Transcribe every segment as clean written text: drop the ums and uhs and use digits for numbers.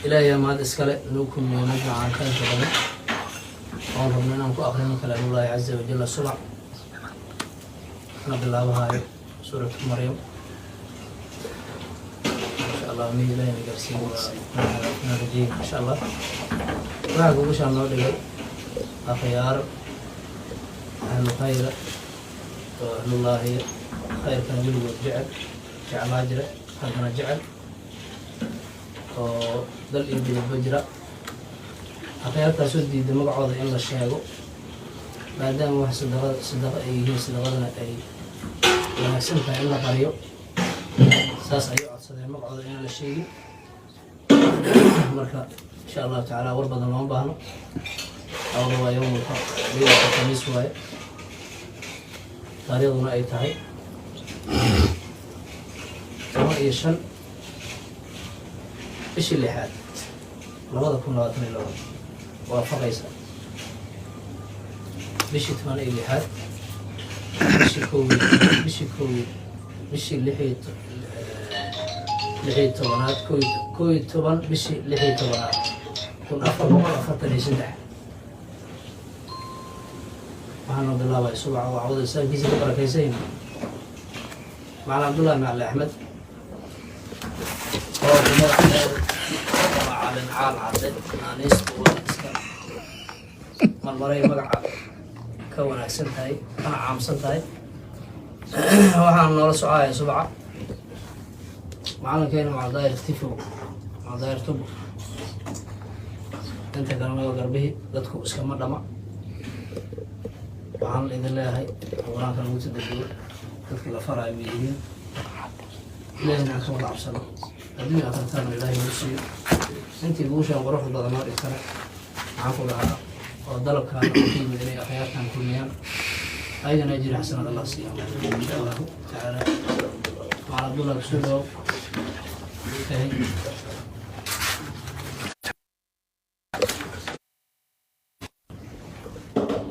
إلهي ما تسكله نوكم ينجع عن كان كذا قال ربنا أنكم أقرأنا كلام الله عز وجل الصبح نبي الله هاي سورة مريم إن شاء الله مين لا ينقرسين ونرجيه إن شاء الله راح أقول شاء الله لي أخيار أهل خير وأهل الله خير كان يقول جعل هاجر هذا جعل dal iyo bidixba jira akhyaartaas oo diiday magacooda in la sheego maadaama wax sadaqa ay yihiin sadaqadana ay wanaagsan tahay in la qariyo saas ayuu codsadeen magacooda in la sheegin marka insha allahu tacaala war badan looma baahno awada waa yowmulka leylata khamiis waaye taariikhduna ay tahay 15 بشي اللي حاد لوضع كون لواتني لوضع وافقيسا بشي تماني اللي حاد بشي كوي بشي لحية طبانات كوي طبان بشي لحية طبانات كون أفضل سندح وحنا عبد الله ويسوع وعوض السلام كيسي بقرة كيسين معنا عبد الله مع أحمد على العال عدد نانيس واسكن مرمري مقع كون أحسن هاي أنا عامسن هاي وحنا نورا سعاية سبعة معنا كينا مع داير تيفو مع داير توب انت كانوا يقربه dadku iskama dhama waxaan idin leeyahay quraanka lagu tadabbuur dadka la farayo yihiin leena ka wada cabsano hadii aad tartaan ilaahay u siiyo intii guusha quruxda badan oo dhigtana waxaan ku lahaa oo dalabkan oo qiimo inay akhyaartan kulmiyaan ayna ajir xasan Allah siiyo insha Allah taala ma'a Abdullah Suudo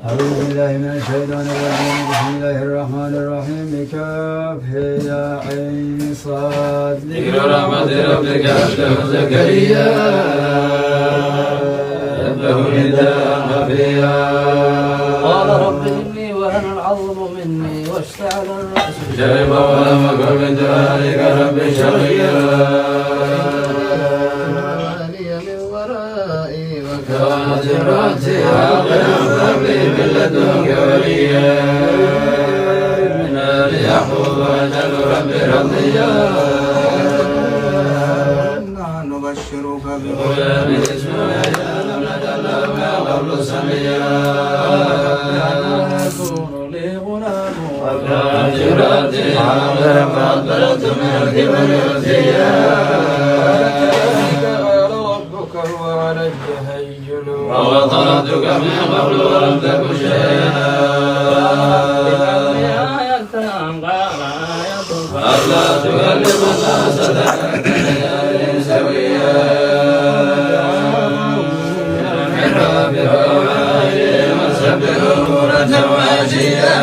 أعوذ بالله من الشيطان الرجيم بسم الله الرحمن الرحيم بكافه يا عين صاد ذكر رحمة ربك عبده زكريا ربه نداء خفيا قال رب إني وهن العظم مني واشتعل الرأس شيبا ولم أكن من دعائك رب شقيا كانت امرأتي عاقلا فابلي من لدنك وليا من آل يعقوب أجل رب رضيا إنا نبشرك بغلام اسمه يحيى لم نجعل له من قبل سميا يكون لي غلام وكانت امرأتي عاقلا فأقبلت من الكبر عتيا ووطنتك من قبل ولم تك شيئا ألا تكلم الناس تحت سويا المحراب وعائل وسبحوا وعشيا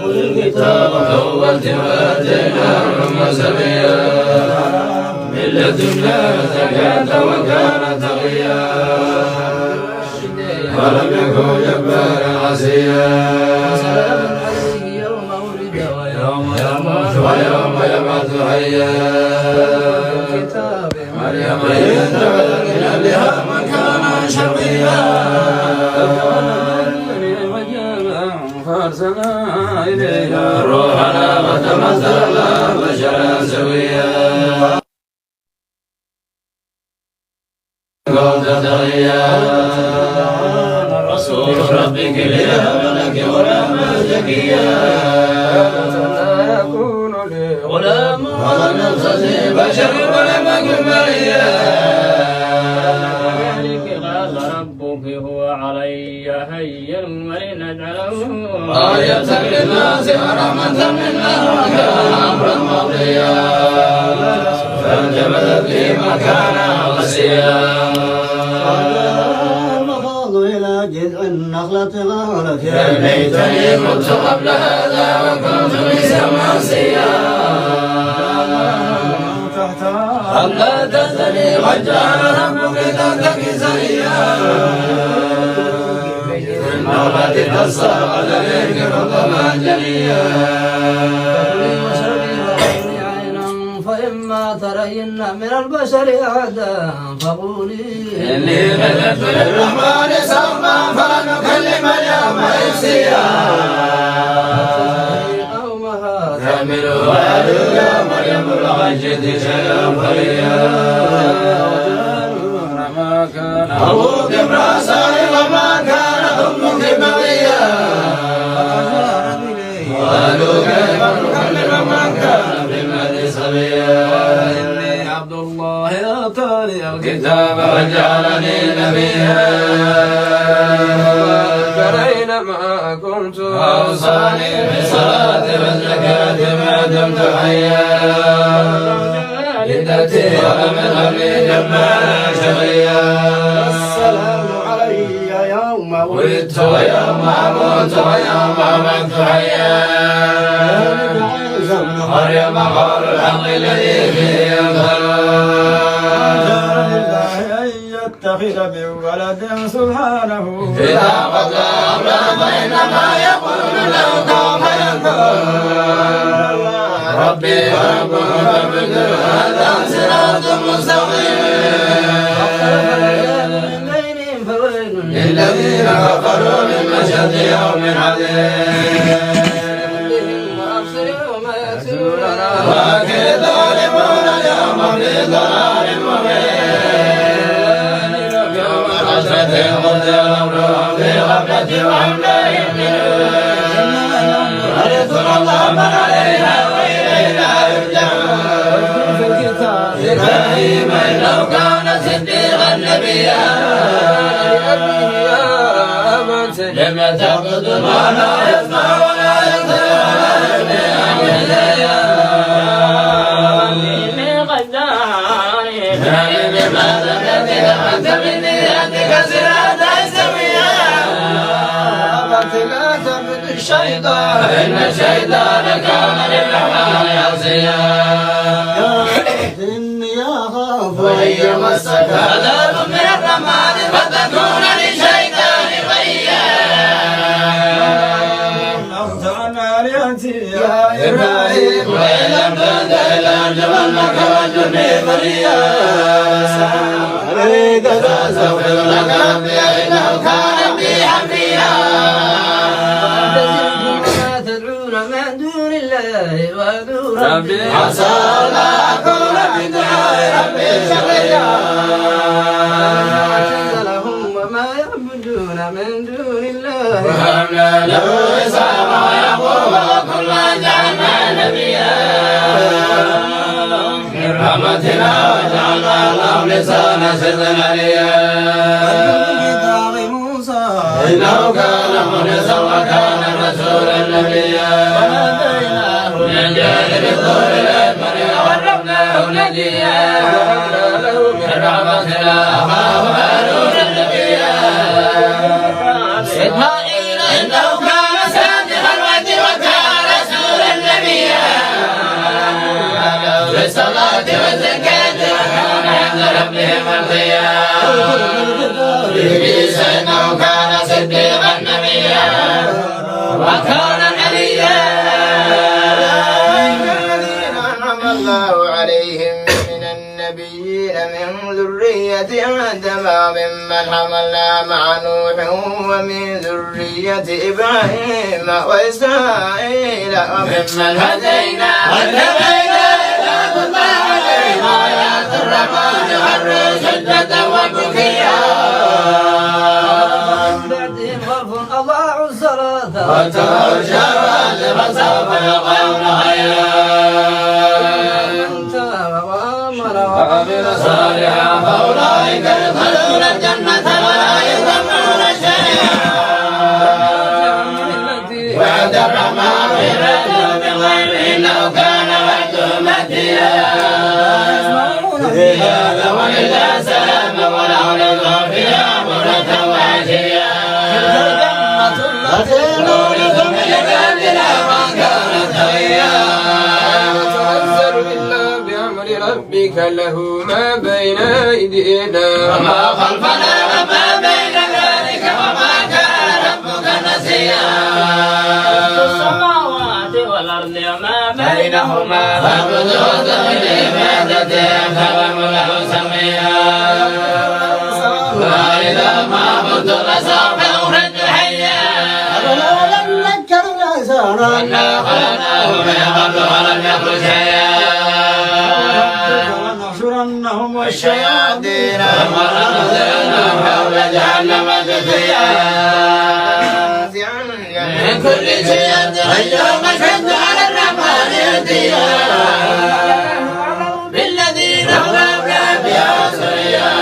خذ الكتاب فأولت وآتيناه حكما سبيا من لدنا زكاة وكان تقيا ولم يكن جبارا عصيا يوم ولد ويوم يموت ويوم يبعث حيا مريم انتبذت من اهلها مكانا شرقيا فارسلنا اليها روحنا فتمثل لها بشرا سويا قلت تغيا رسول ربك ليهب لك غلاما زكيا لا يكون لي غلام ولم يمسسني بشر ولم اكن بغيا ذلك قال ربك هو علي هين ولنجعله آية للناس ورحمة منا وكان أمرا مقضيا فانتبذت لي مكانا قصيا جذع النخلة غارت يا ليتني مت قبل هذا وكنت ليس معصيا تحتها ألا تزني قد جعل ربك ذاتك سريا المغفرة تصار عليك ربما جليا فإما ترين من البشر أحدا فقولي إني نذرت للرحمن صوما فلن أكلم اليوم إنسيا تعمل وعدك مريم الغجد شيئا فريا ما كان أبوك امرأ وما كان أمك بغيا قالوا كيف نكلم من كان بالمهد صبيا إني عبد الله أعطاني الكتاب وجعلني نبيا أينما كنت أوصاني بالصلاة والزكاة ما دمت حيا لذتي ومن قبلي جبانا شقيا السلام علي يوم ولدت ويوم أموت ويوم أمت حيا مريم قول الحق الذي فيه ينكرون أن يتخذ من ولد سبحانه إذا قضى أمرا فإنما يقول له كن فيكون ربي وربكم فاعبدوه هذا صراط مستقيم للذين كفروا من مشهد يوم عظيم وأكيد ظالمون اليوم في ضلال مبين يوم حسرة قضي أمرهم في غفلة وهم لا يؤمنون ورثنا الله من عليها وإلينا يرجعون في الكتاب إبراهيم إنه كان صديقا نبيا لم تعبد ما لا يسمع ولا يبصر ولا يغني عنك شيئا لماذا الذي أنت من نياتك صراطا سويا لا تعبد الشيطان إن الشيطان كان للرحمن عصيا إني أخاف وإن يمسك عذاب من الرحمن فتكون للشيطان وليا أنت عن آلهتي يا إبراهيم وإن لم تنته لأرجمنك واهجرني مليا عليك فأستغفر لك ربي إنه كان بي حفيا ما تدعون من دون الله وأدعو ربي عسى لا أكون بدعاء ربي شقيا لهم وما يعبدون من دون الله وهبنا له إسحاق ويعقوب وكلا جعلنا نبيا من رحمتنا وجعلنا لهم لسان صدق عليا كتاب موسى إنه كان مخلصا وكان رسولا نبيا من جانب الطور الأيمن وقربناه نجيا من رحمتنا أخاه هارون نبيا إسماعيل إنه كان صادق الوعد وكان رسولا نبيا بالصلاة والزكاة وكان عند ربه مرضيا إدريس إنه كان صديقا نبيا وكان عليا الذين أنعم الله عليهم من النبيين من ذرية آدم وممن حملنا مع نوح ومن ذرية إبراهيم وإسرائيل وممن هدينا واجتبينا إذا كنا عليهم آيات الرحمن خروا سجدا وبكيا بعدهم خلف أضاعوا الصلاة واتبعوا الشهوات فسوف يلقون غيا وعمل صالحا فأولئك يدخلون الجنة ولا يظلمون شيئا وعد الرحمن يرده بغير إنه كان وعده مأتيا إياك وإذا سلم وله رضا فيها مرة وعشيا نورث من عبادنا من كان تقيا تنزل إلا بأمر ربي ذلك له ما بين أيدينا وما خلفنا وما بين ذلك وما كان ربك نسيا السماوات والأرض وما بينهما فاعبده بعبادته فهم له سميا وإذا ما مت لسوف أخرج حيا أفلا نذكر الإنسان أنا خلقناه من قبل ولم يكن شيئا ونحشرنهم والشياطين ومرضهم حول جهنم جثيا من كل شيء اليوم شد على الرحمن يديا بالذين هم بها سريا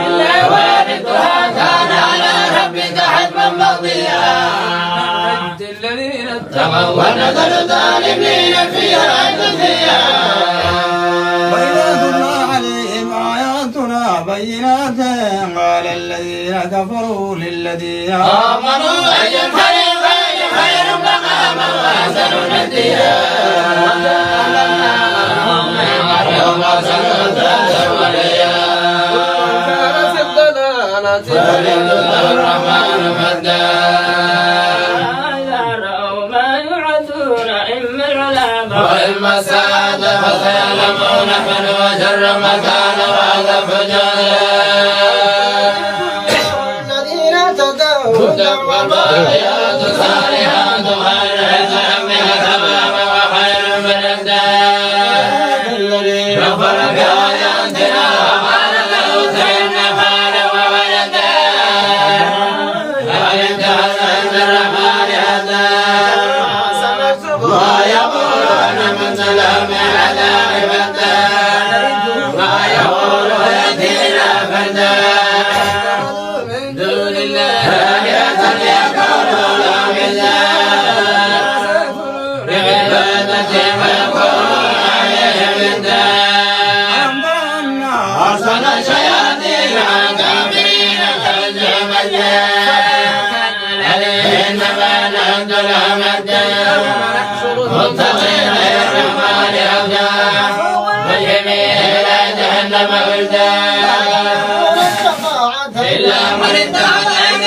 إلا واردها كان على ربك حتما مقضيا الذين اتقوا ونذر الظالمين فيها جثيا وإذا تتلى عليهم آياتنا بينات قال الذين كفروا للذين آمنوا أي الفريقين خير مقاما وأحسن نديا يوم سنة وليا كان في الضلالة فليد الرحمن مدا إذا رأوا ما يوعدون إما العذاب وإما السعادة فسيعلمون من وشر مكان وهذا الذين تدعوا تقوى الباقيات الصالحات خير عند ربك ثوابا وخير مردا غفر بآياتنا وقال له سيدنا فعل وولدا أولم تهل عند الرحمن هدا ما يقولون من سلام العذاب بدا ما يقول يأتينا فردا من دون الله آلهة ليكونوا لهم عزا بعبادتهم ويكونون عليهم عدا أرسل الشياطين على الكافرين كالجبل عليهن ما نهد الأمد متقين للرحمن عبدا والجميع إلى جهنم ولدا إلا من اتخذ عند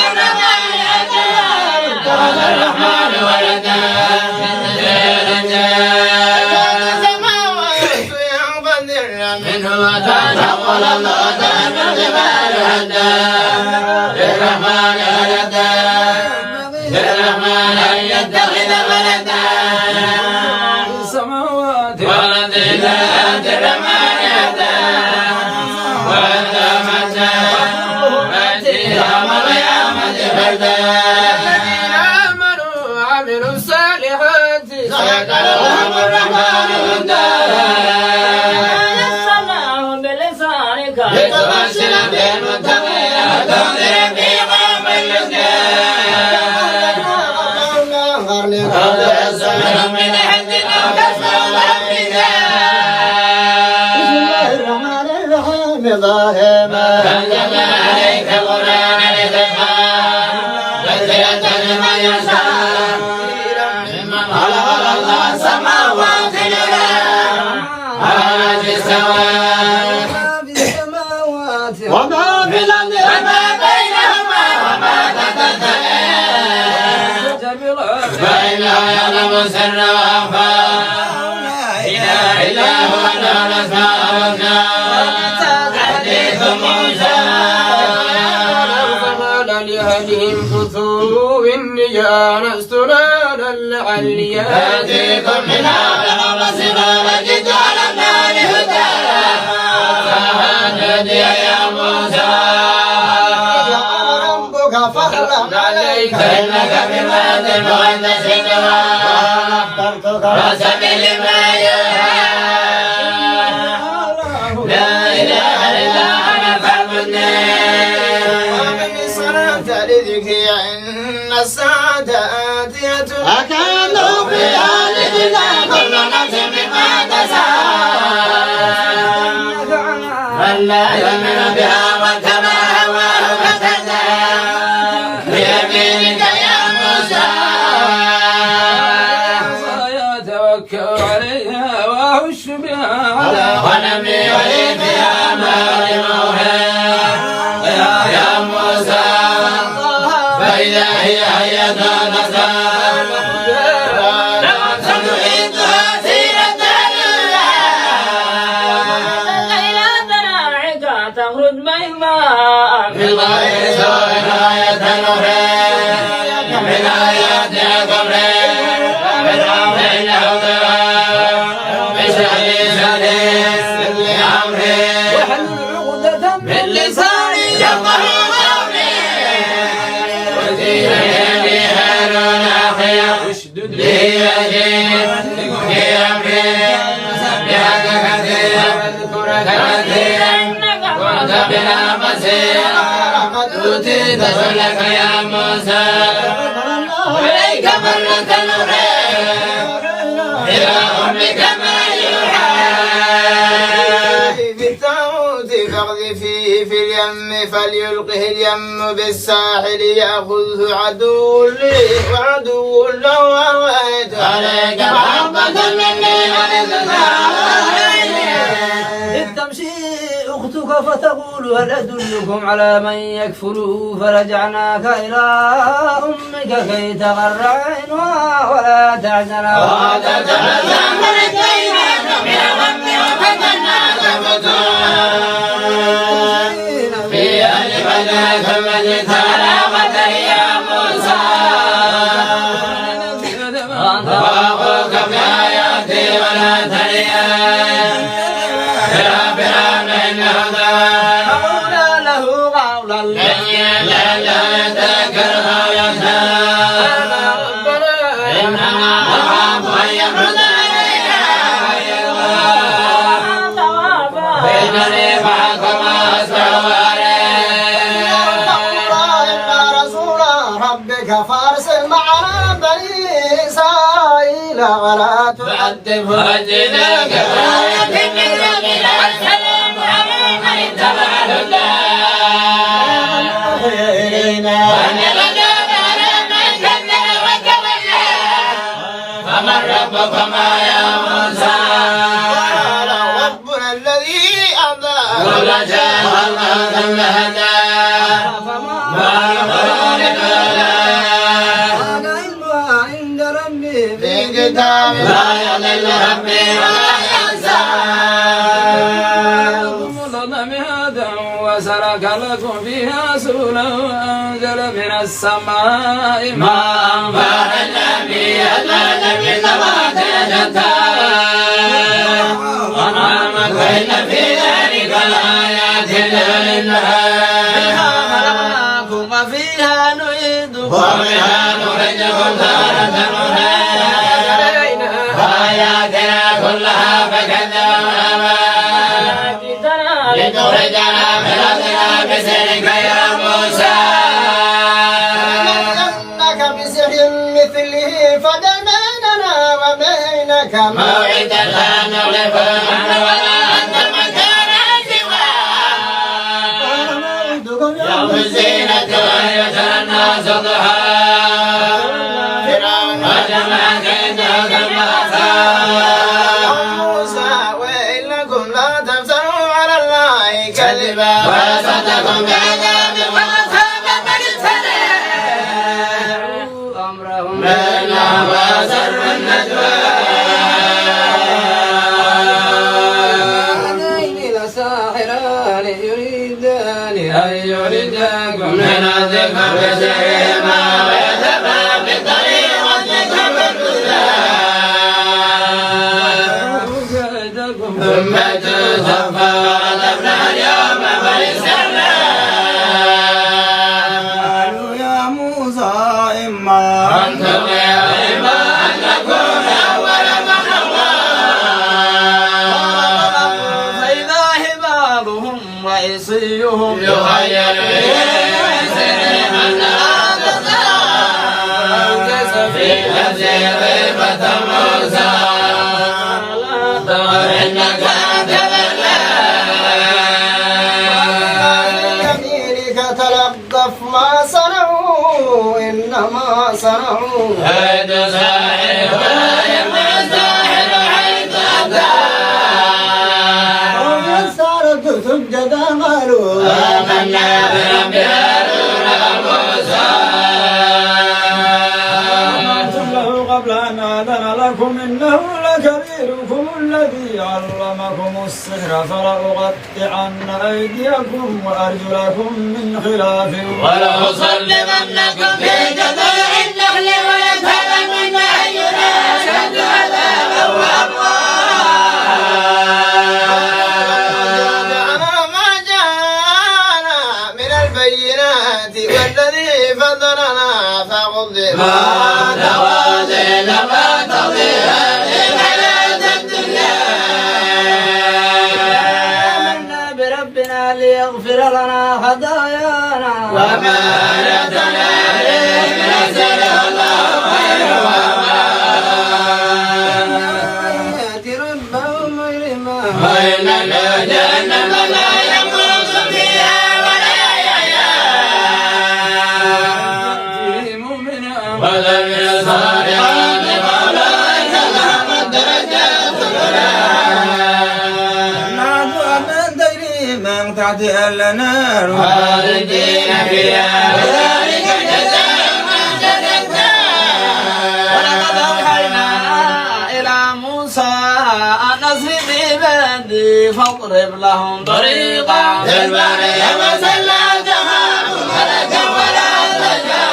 الرحمن ولدا منه وتنقل الله تعالى الجبال هدا للرحمن ولدا للرحمن أن يتخذ ولدا السماوات ولد الآيات الرحمن هدا وهدا مدا فأتيها والقيامة فردا الذين آمنوا وعملوا الصالحات سيجعلهم الرحمن ودا يسمعه بلسانك لتبشر بالمتقين وتنذر في قوم الذين قد يسمعهم من عندنا وتسمعهم بسم الله الرحمن الرحيم ظاهما أنزلنا عليك القرآن لتشقى تذكرة لمن يخشى ممن خلق الله السماوات العلى عرش السماء وما في الأرض وما بينهما وما تحت الثرى فإنه يعلم السر وأخفى إله إلا هو له الأسماء الحسنى حديث موسى فقال لأهلهم كثوا إني آنست نارا لعلي يأتيكم منها بقبسها وجد على النار هدى فهدي يا موسى ربك فاخلق عليك إنك بواد المقدس طوى فسبل ما يوحى لا إله إلا أنا فاعبدني وأقم الصلاة لذكري إن الساعة آتية أكاد فيها لجزى كل نفس بما تسعى من لا يؤمن بها واتبع هواه فتدى بيمينك يا موسى يتوكل عليها وأهش بها على يخرج بيضا من غير سوء آية أخرى من آيات الكفر فرعون الهدى بشأن سليم لأمره واحلل عقدة من لساني يفقه قولي وزير يدي هارون أخي اشدد لي أجيب في أمري سبحك كثيرا واذكرك كثيرا كنت بنا بصيرا قد أوتيت سؤلك يا موسى إليك مرة أخرى إلى أمك ما يوحى بالتعود فاقذفيه في اليم فليلقه اليم بالساحل يأخذه عدو لي وعدو له وأويت عليك محبة مني إذ تمشي أختك فتقول هل أدلكم على من يكفله فرجعناك إلى أمك كي تقر عينها ولا تحزن ولا تحزن ونجيناك من الغم وفتناك فتوحا في أهل بدرك مجد على قدر يا موسى وأخوك بآياتي ولا تريا يا فرعون إنه فقلنا له قولا لا يتذكر أو يخشى إنما أخاف أن يفرض علينا إنني معكما أسمع إن رسول ربك فارسل معنا بني إسرائيل ولا تعذب وجدك فآية من ربنا السلام على من اتبع الهدى وأن الغداء على من كذب وتولى فمن ربكما يا موسى ربنا الذي أعطى كل شيء خلقه ثم هدى ما يقول أنا علمها عند ربي في كتاب لا يضل ربي ولا ينسى ظلم هذا وسلك لكم فيها سبلا وأنزل من السماء ما أنبأنا به أزواجا من نبات شتى ونعما وإن في ذلك لآيات للنهار خلقناكم وفيها نعيدكم ومنها نخرجكم تارة أخرى وآياتنا كلها فكذبوا لتخرجنا من أرضنا بسحرك يا موسى إنك بسحر مثله فدميننا وبينك موعدا لا نخلفه نحن ولا أنت مكانا سواه يوم الزينة ويسر الناس ضحى فرعون وجمع كيده ثم موسى وإنكم لا تفتروا على الله كذبا ويصدكم بعذاب وقد خاب من افترى أمرهم بينهم وأسر النجوى هذين لساحران يريدان أن يخرجاكم من الذكر بسحرهما ويتبع بطريقتكم الهدى ثم تصفى وغضبنا اليوم فلسنا قالوا يا موسى إما أن تطيع إما أن نكون أول من فإذا حبالهم وعصيهم يخيل إليه سرهم في نفسه غيبة موسى إنك أنت يمينك تلقف ما صنعوا إنما صنعوا هيد ساحر ولا يمنع الساحر حيث أتى هم يسارة سجدا قالوا آمنا برب هارون وموسى أنتم له قبل أن آذن لكم إنه لكبيركم الذي علمكم السحر فلأقطعن أيديكم وأرجلكم من خلاف ولأصلبنكم في جذوع النخل ولتعلمن أينا أشد عذابا وأبقى. ما جاءنا من البينات والذي فضلنا فغضب ما توازن ما تضيع الحياة الدنيا. آمنا بربنا ليغفر لنا خطايانا وما لنا نزل الله خير وما يأتي ربهم مجرما وإننا جهنم لا يموت فيها ولا يحيا. ولم يصالحات أولئك لهم الدرجات نعدها من تجري من تحتها الأنهار خالدين فيها وذلك جزاء من تزكى. ولقد أوحينا إلى موسى أن أسر بعبادي فاضرب لهم طريقا في البحر يبسا لا تخاف دركا ولا تخشى.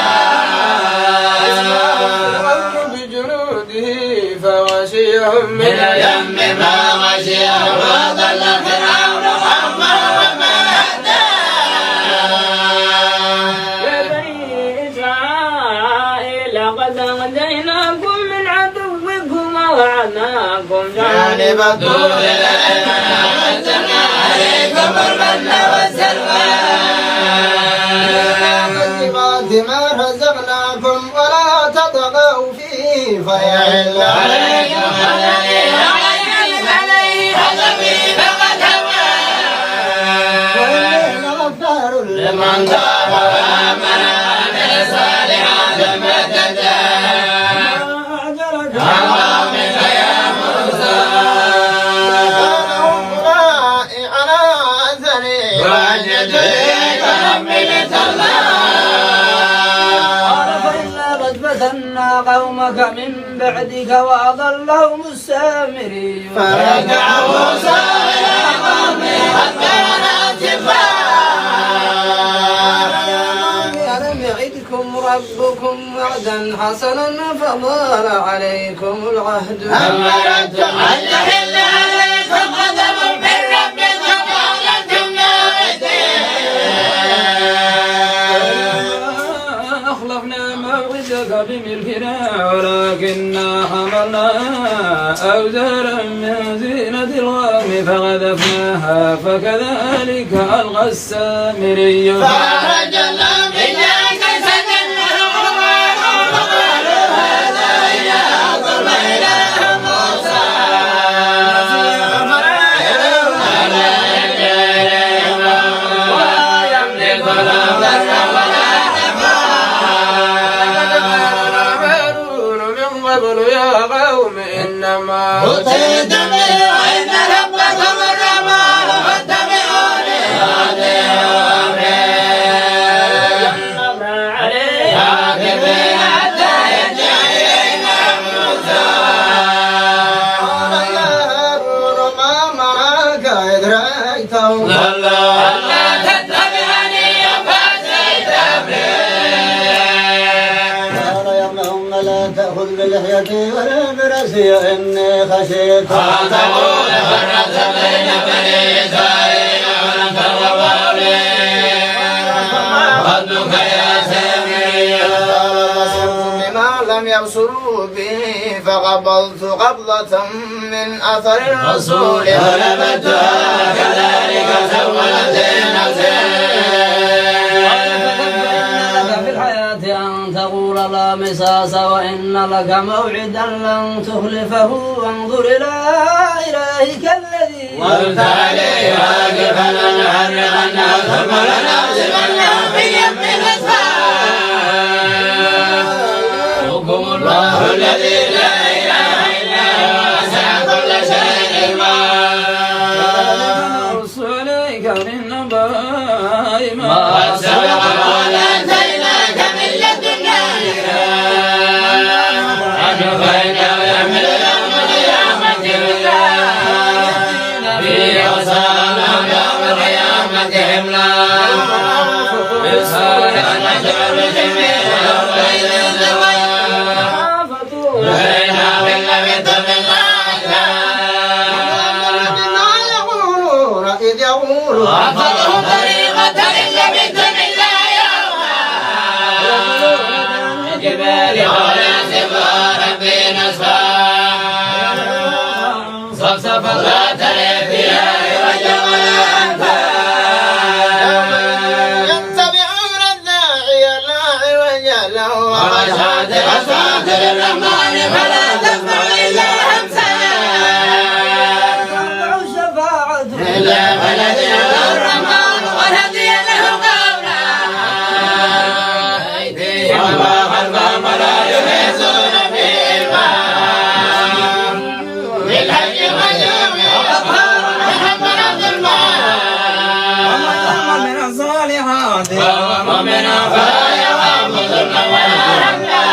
بجنوده فغشيهم من اليم ما غشيهم وضل فرعون قومه وما هدى. يا بني إسرائيل قد أنجيناكم من عدوكم ووعدناكم جانب الطور الأيمن وأنزلنا عليكم المن والسلوى. طيبات ما رزقناكم ولا تطغوا فيه فيحل عليكم الذي عليه حسبي فقد هوى. وإنه غفار لمن تاب وآمن وعمل صالحا ثم اهتدى. عظامك يا موسى لهم أولئك على أثري وأجد إليك ربي لترضى. قال فإنا قد فتنا قومك من بعدك وأضلهم السامري فرجع موسى إلى قومه قد كان أسفا. ألم يعدكم ربكم وعدا حسنا فضال عليكم العهد أما أردتم أن يحل عليكم غضب من ربكم فأخلفتم موعدي. أخلفنا موعدك بملكنا ولكننا حملنا أوزارا من زينة الغام فغذفناها فكذلك ألقى السامري فأخرج الله منها كيسا له وقالوا هذا إلهكم وإله موسى. فلا يرون لا يرجع إليهم ولا يملك له ضرا ولا هارون من قبل يا قوم إنما أوتيتم به وإن ربكم الرحمن فاتبعوني وأطيعوا أمري. عاقبين حتى يرجع إلينا موسى. قال يا هارون ما معك إذ رأيتهم ألا تتبعني فأتيت أمري. قال يا ابن أم لا تأخذ بلحيتي ولا برأسي إني خشيت أن تقول فرقت بين بني إسرائيل ولم ترضوا لي ربك يا سامري. بما لم يبصروا به فقبضت قبضة من أثر الرسول فنبتها كذلك سولت لي نفسي. في الحياة أن تقول لا مساس وإن لك موعدا لن تخلفه وانظر إلى إلهك الذي قلت عليه واقفا لنحرقنه ثم لنعزمنه في يم الأسفار. حكم الله الذي لا إله إلا هو وسع كل شيء علما. نقص عليك من نبأ ما قد سبق وآتيناك من لدنا أن فإنه يحمل يوم القيامة وزرا فيه جملا بصالح النجم بجميع بين الزوايا بينا بالنبي تبنا إذ يقول أفضل طريقة للنبي تبنا يوما جبال ولازم ربي نصفا صفصف ذات الانبياء وجمل الانفاس يتبعون الداعي لا عوج له ومشهد أصوات الرحمن فلا تسمع إلا الأمثال تنفع الشفاعة إلا من أذن الرحمن وهدي له قولا أيديهم وخلفهم ولا يحيطون بهما بالحج واليوم وأطهار محمد عبد الله من الصالحات ومؤمن فلا يخاف ظلما ولا رملا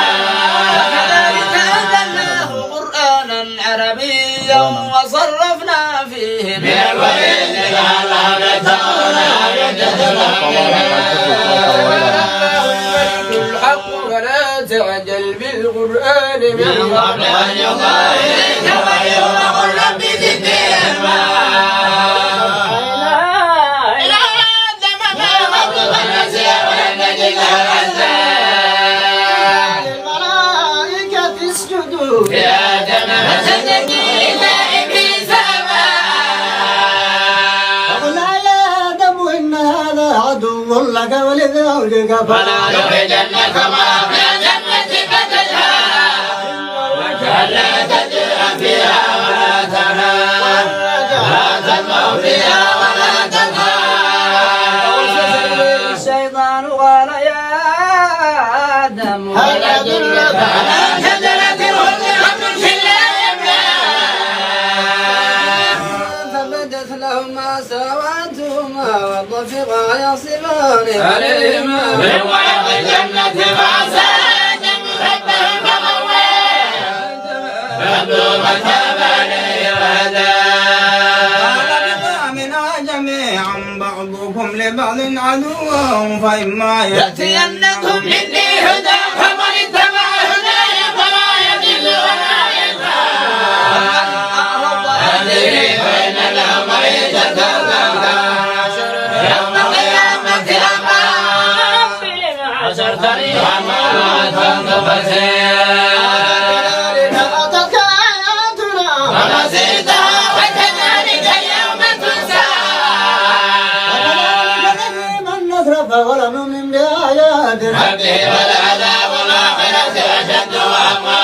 كذلك أنزلناه قرآنا عربيا وصرفنا فيه من الوعيد لعلهم يتقون أو الملك الحق ولا تعجل بالقرآن من قبل أن يقال إليك ويقول رب زدني علما إلى آدم ما قبل النسي ولم نجد العزاء الملائكة اسجدوا يا آدم فسجد إلا إبليس أبى قلنا يا آدم إن هذا عدو لك ولزوجك فلا نخرجنك معهم من الجنة فتشهى وكلا تجرى فيها ولا تنهى لا تسمع فيها ولا تنهى الشيطان قال يا آدم هل أدلك على شجرة الخلد وملك لا يبلى فبدت لهما سواتهما وطفقا يصفان عليهما من ورق الجنة فعسى آدم ربه فغواه فذوق تاب عليه وهدى منا جميعا بعضكم لبعض عدو فإما يأتينكم مني هدى فمن اتبع هداي فلا يضل ولا يشقى هذه فإن له معيشة ضنكا يوم القيامة أما حشرتني وما تنقبسين أتتك آياتنا ونسيتها وكذلك اليوم تنسى من نصرف ولم نؤمن بآيات ربه والعذاب الآخرة أشد وأقوى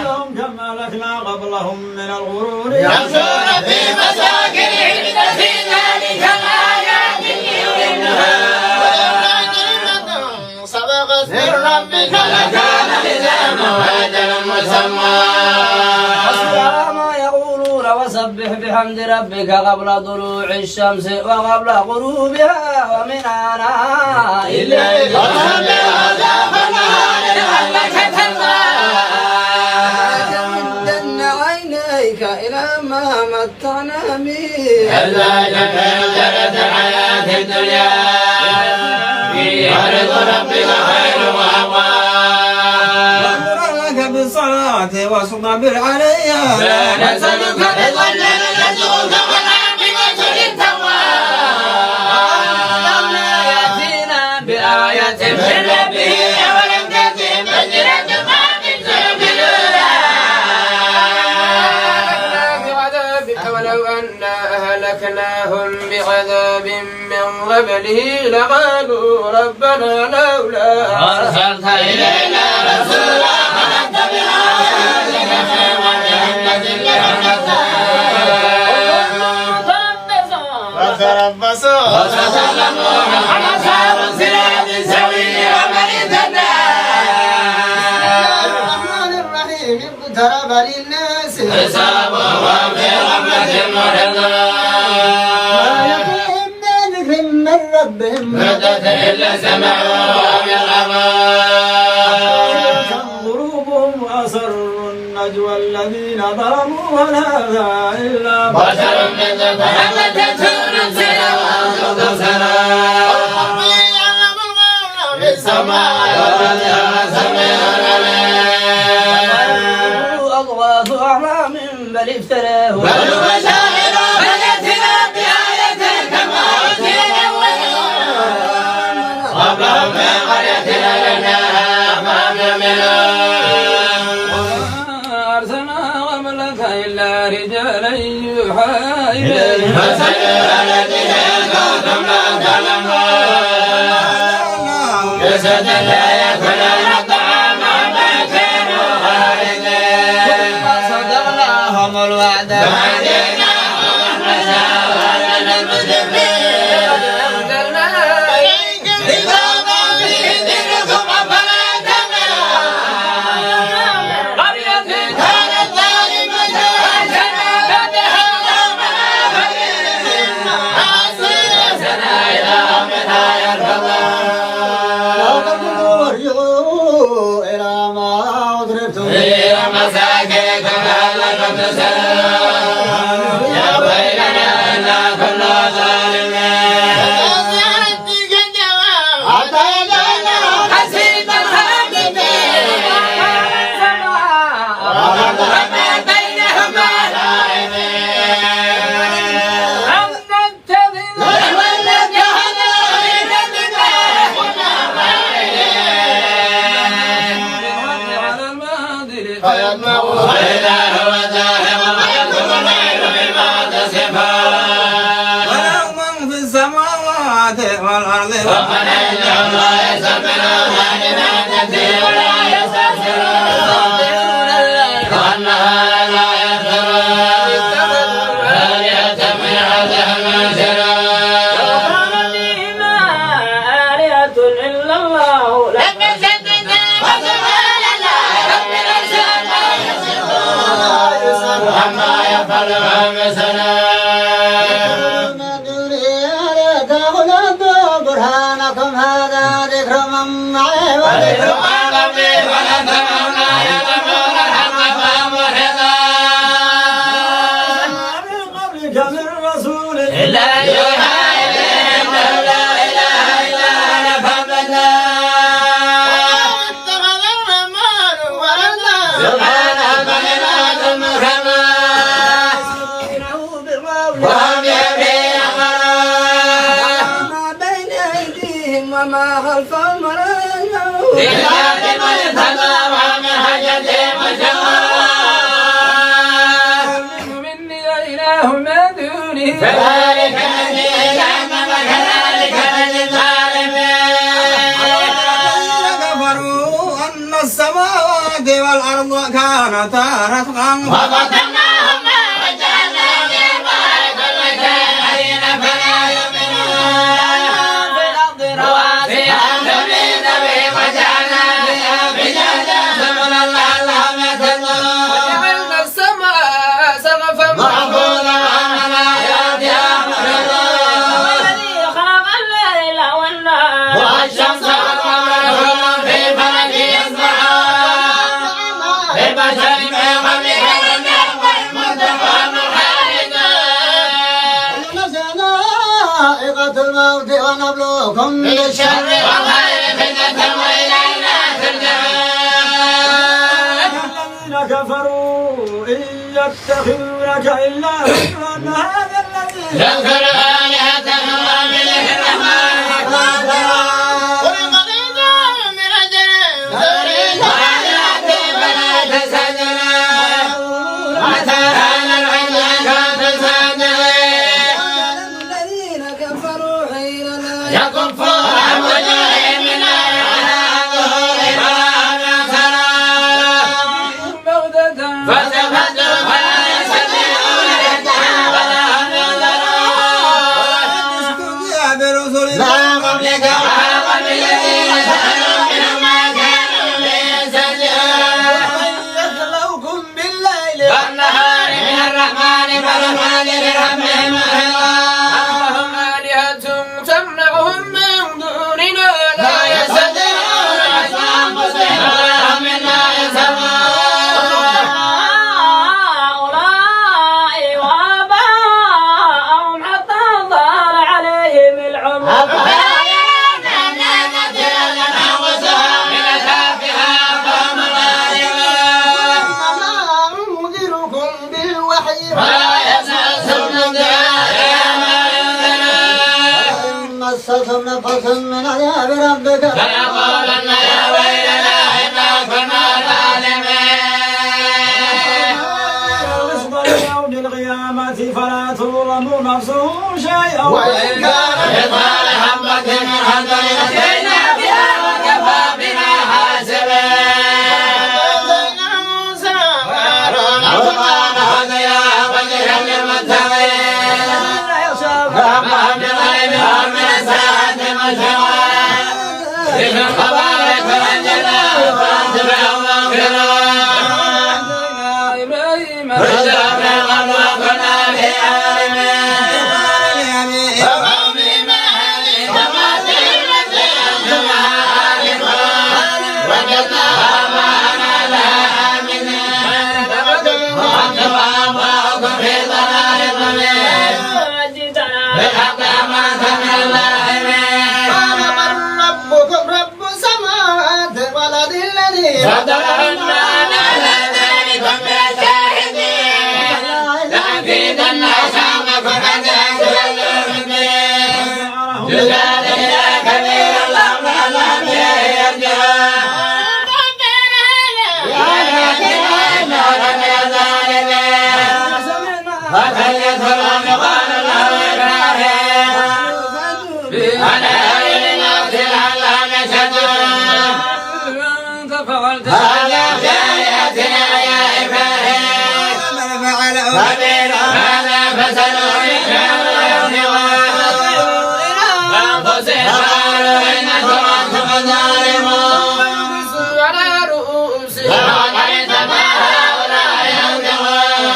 لهم كما أهلكنا قبلهم من الغرور يمشون في مساكنهم إن في ذلك الآيات لأولي النهى ولولا كلمة سبقت من ربك لكان لزاما وأجل مسمى واصبر ما يقولون وسبح بحمد ربك قبل طلوع الشمس وقبل غروبها ومن آناء الليل وصل عذاب النهار لعلك ترضى تمدن عينيك إلى ما متعنا به كذلك زرت الحياة الدنيا في أرض ربك خير وأقوى وأمر لك بالصلاة واصطبر عليها لا نسألك رضا نرجوك والعاقبة للتقوى لولا يأتينا بآية من ربه ولم تأتي بجرة ما من سبيل بعذابك ولو أنا أهلكناهم بعذاب من قبله لقالوا ربنا لولا أرسلت إلينا رسولا فنتبع آياتك من وجهة فتربصوا وستعلمون من أصحاب الصراط السوي ومن اهتدى الرحمن الرحيم اقترب للناس حسابهم في رحمة محيطا ما يأتيهم من ذكر من ربهم مدة إلا سمعوا وهم يلعبون قلوبهم وأسروا النجوى الذين ظلموا هل هذا إلا بشر مثلكم أفتتون أرسلنا قبلك إلا رجالا يوحى إليه فسجد الذين كنتم لا تعلمون جسد لا يأكلون الطعام ما كانوا خالدين صدقناهم الوعد فهديناهم النساء وأهلنا المسلمين إذا ما في دينكم أفلا تأمنون قرية كانت ظالمة فجنبتها قومها فأصيبتنا إلى منها يركضون لا تقولوا ارجعوا إلى ما أضربتم في مساكنكم لعلكم تسألون يا ويلنا إنا كنا ظالمين حتى جعلنا حسيب الخامدين وما بينهما لاعبين أم نتخذ ولا جهنم إلى الله على الماضي فيطمعوا فإذا هو زاهق ويكتب الليل بما تصفون وله من في السماوات والأرض ومن يدعو الله يستغفره ظالما كثير ولا يستغفرون والنهار لا يغفرون آلهة من عزها المنشرون وقال فيهما آلهة إلا الله لم يشدنا وسبحان الله رب العزة عما يصفون عما يفعلون بسلام من دونه تغلبوا برهانكم هذا ذكر من معي وذكر وذكر ما قبلي ولا تمونا يعلمون الحق فهم الحضار من قبلك من رسول إلا يوحى إليه أنه لا إله إلا أنا فاعبدون اتخذ الرحمن ولدا سبحانه كلمات محكمات وهم به يعملون ما بين أيديهم وما خلفهم ولا يجعلون إلا لمن اتقى ومن حجتهم وشوار مني لا إله من دونه كذلك نجزي جهنم كذلك نجزي الظالمين الذين كفروا أن السماوات والأرض كانتا رتقا وفتناهما وجعلنا من بعد كل شيء حين فلا يؤمنون في الأرض رواسي أن تميد بهم وجعلنا فيها فجاجا سبلا لعلهم يهتدون وجعلنا السماء سقفا محفوظا ومن آياتها معرضون الذي خلق الليل والنهار والشمس والقمر كل في فلك يسبحون لبشر من قبلك لم يكن متقون خالدون نفسنا ذائقة الموت ونبلوكم بالشر بالشر والخير فتنة وإلينا ترجعون الذين كفروا إن يتخذونك إلا هزوا هذا الذي يذكر آلهته وبه الرحمن وقادرا ولقد جاء من أجل وآلهته فلا تسجلا متى هذا العلم كنت ساجلين الذين كفروا حين لا يكفون عن وجوههم من نار على ظهورهم ولا هم ينصرون بغدة فتفتوا فلا يستطيعون ردها ولا هم ينظرون استهزئ برسل لا قبلك وحاق بالذين سخروا منهم ما كانوا به يستهزئون يخلوكم بالليل والنهار من الرحمن فالرحمن لربهم لهم آلهة تمنعهم من دوننا لا يستطيعون حسب أنفسهم ولا هم منا يسمعون هؤلاء وآباءهم حتى طال عليهم العمر أفلا يرون أنا نزل لنا أنفسهم من أسافها فهم غالبون إنما أنذركم بالوحي ولا يسألهم الدعاء ما ينذرون إن مسهم نفس من عذاب ربك فيقولن يا ويلنا إنا كنا نفسه شيئا وإن كان مثقال حبة من خردل أتينا بها وكفى بنا حاسبين وآتينا موسى وهارون القرآن هديا وذكرا للمتقين رحمة بالغيب ومن الساعة مشرقا ذكر الخبائث والجنة فاتبعوا واغفروا إبراهيم رشدا من قبل وكنا به عالمين وقومي ما هذه تماثيل التي أنتم عالمون وجدناها ما أنا لها آمنين وأنتم أبواؤكم في ضلال مبين بالحق أمانة من اللاعبين قال من ربكم رب السماوات والأرض الذي فضلهن على ذلكم من الشاهدين لأكيدن أصحابكم حتى تبلغوا جدال إلى كبير الأمر لم يرجعون فهل يدخلون قال له إبراهيم أنا أعين أغسل على نشدون أنت فعلت هذا بآياتنا يا إبراهيم فبين هذا فسلوا إن كانوا يبلغون أنفسهم قالوا إنكم أنتم ظالمون على رؤوسهم وقد ما هؤلاء ينطقون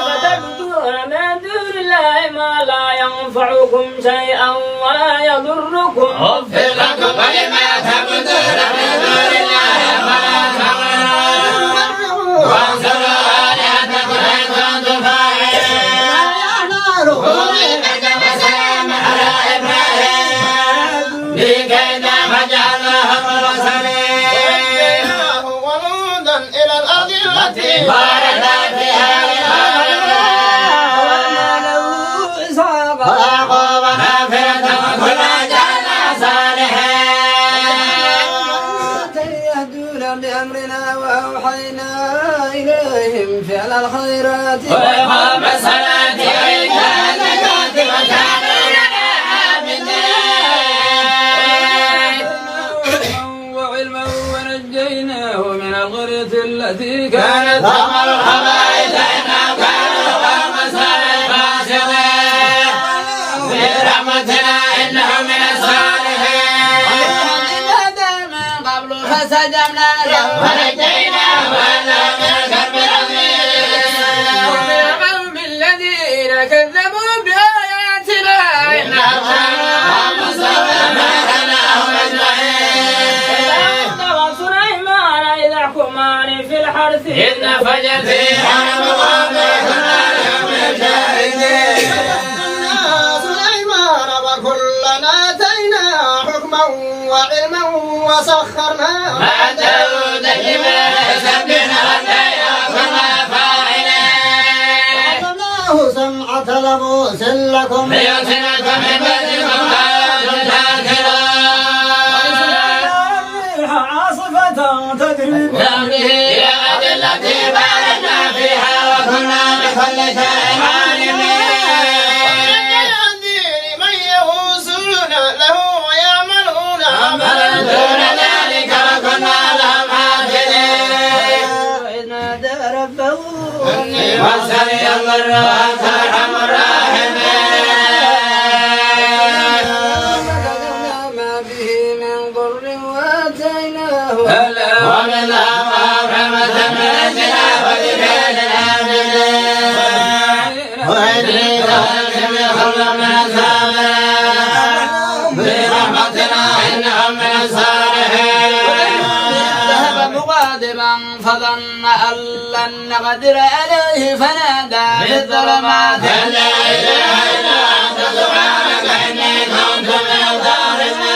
فتبدون من دون الله ما لا ينفعكم شيئا ولا يضركم أغفر لكم ولما تعبدون من دون الله ولا تعملون وانصروا آلهتكم إن كنتم فاعلين وإنك وسلام على إبراهيم لكيدا فجعلناهم المرسلين ولوطا إلى الأرض التي باركنا فيها ويعقوب مغفرة وكلا جعلنا صالحين يهدون بأمرنا وأوحينا إليهم فعل الخيرات وإقام الصلاة وإيتاء الزكاة وكانوا لنا عابدين وعلما ونجيناه من القرية التي كانت تأمر الخبائث إنهم كانوا قوم صالحين فاسقين برحمتنا إنهم من الصالحين من قبل فسجمنا له ونجيناه وأنه من الكرب العظيم ومن القوم الذين كذبوا بآياتنا إنهم كانوا قوم صالحين فأهلكناهم أجمعين وسليمان إذ يحكمان في الحرث إذ نفجت فيها مواقعنا لهم الشاهدين سليمان وكلنا آتينا حكما وعلما وسخرنا مع داود الجبال يسبحن والليل وكنا فاعلين وأعطيناه سمعة لبوس لكم ليفتنكم من بدنكم فأنتم شاكرون عاصفة تجري بأمره إلى الأرض التي باركنا فيها وكنا بكل شيء عالمين من يغوصون له ويعملون عملا دون ذلك وكنا لهم حافظين وإذ نادى ربه إني مسني الضر وأنت أرحم الراحمين ما به من ضر وآتيناه ومن رحمة من عندنا وذكر للعابدين وإني ذلك خلق من الصابرين برحمتنا إنهم من الصالحين ذهب مغاضبا فظن أن لن نقدر عليه فنادى في الظلمات أن لا إله إلا أنت سبحانك إني كنت من الظالمين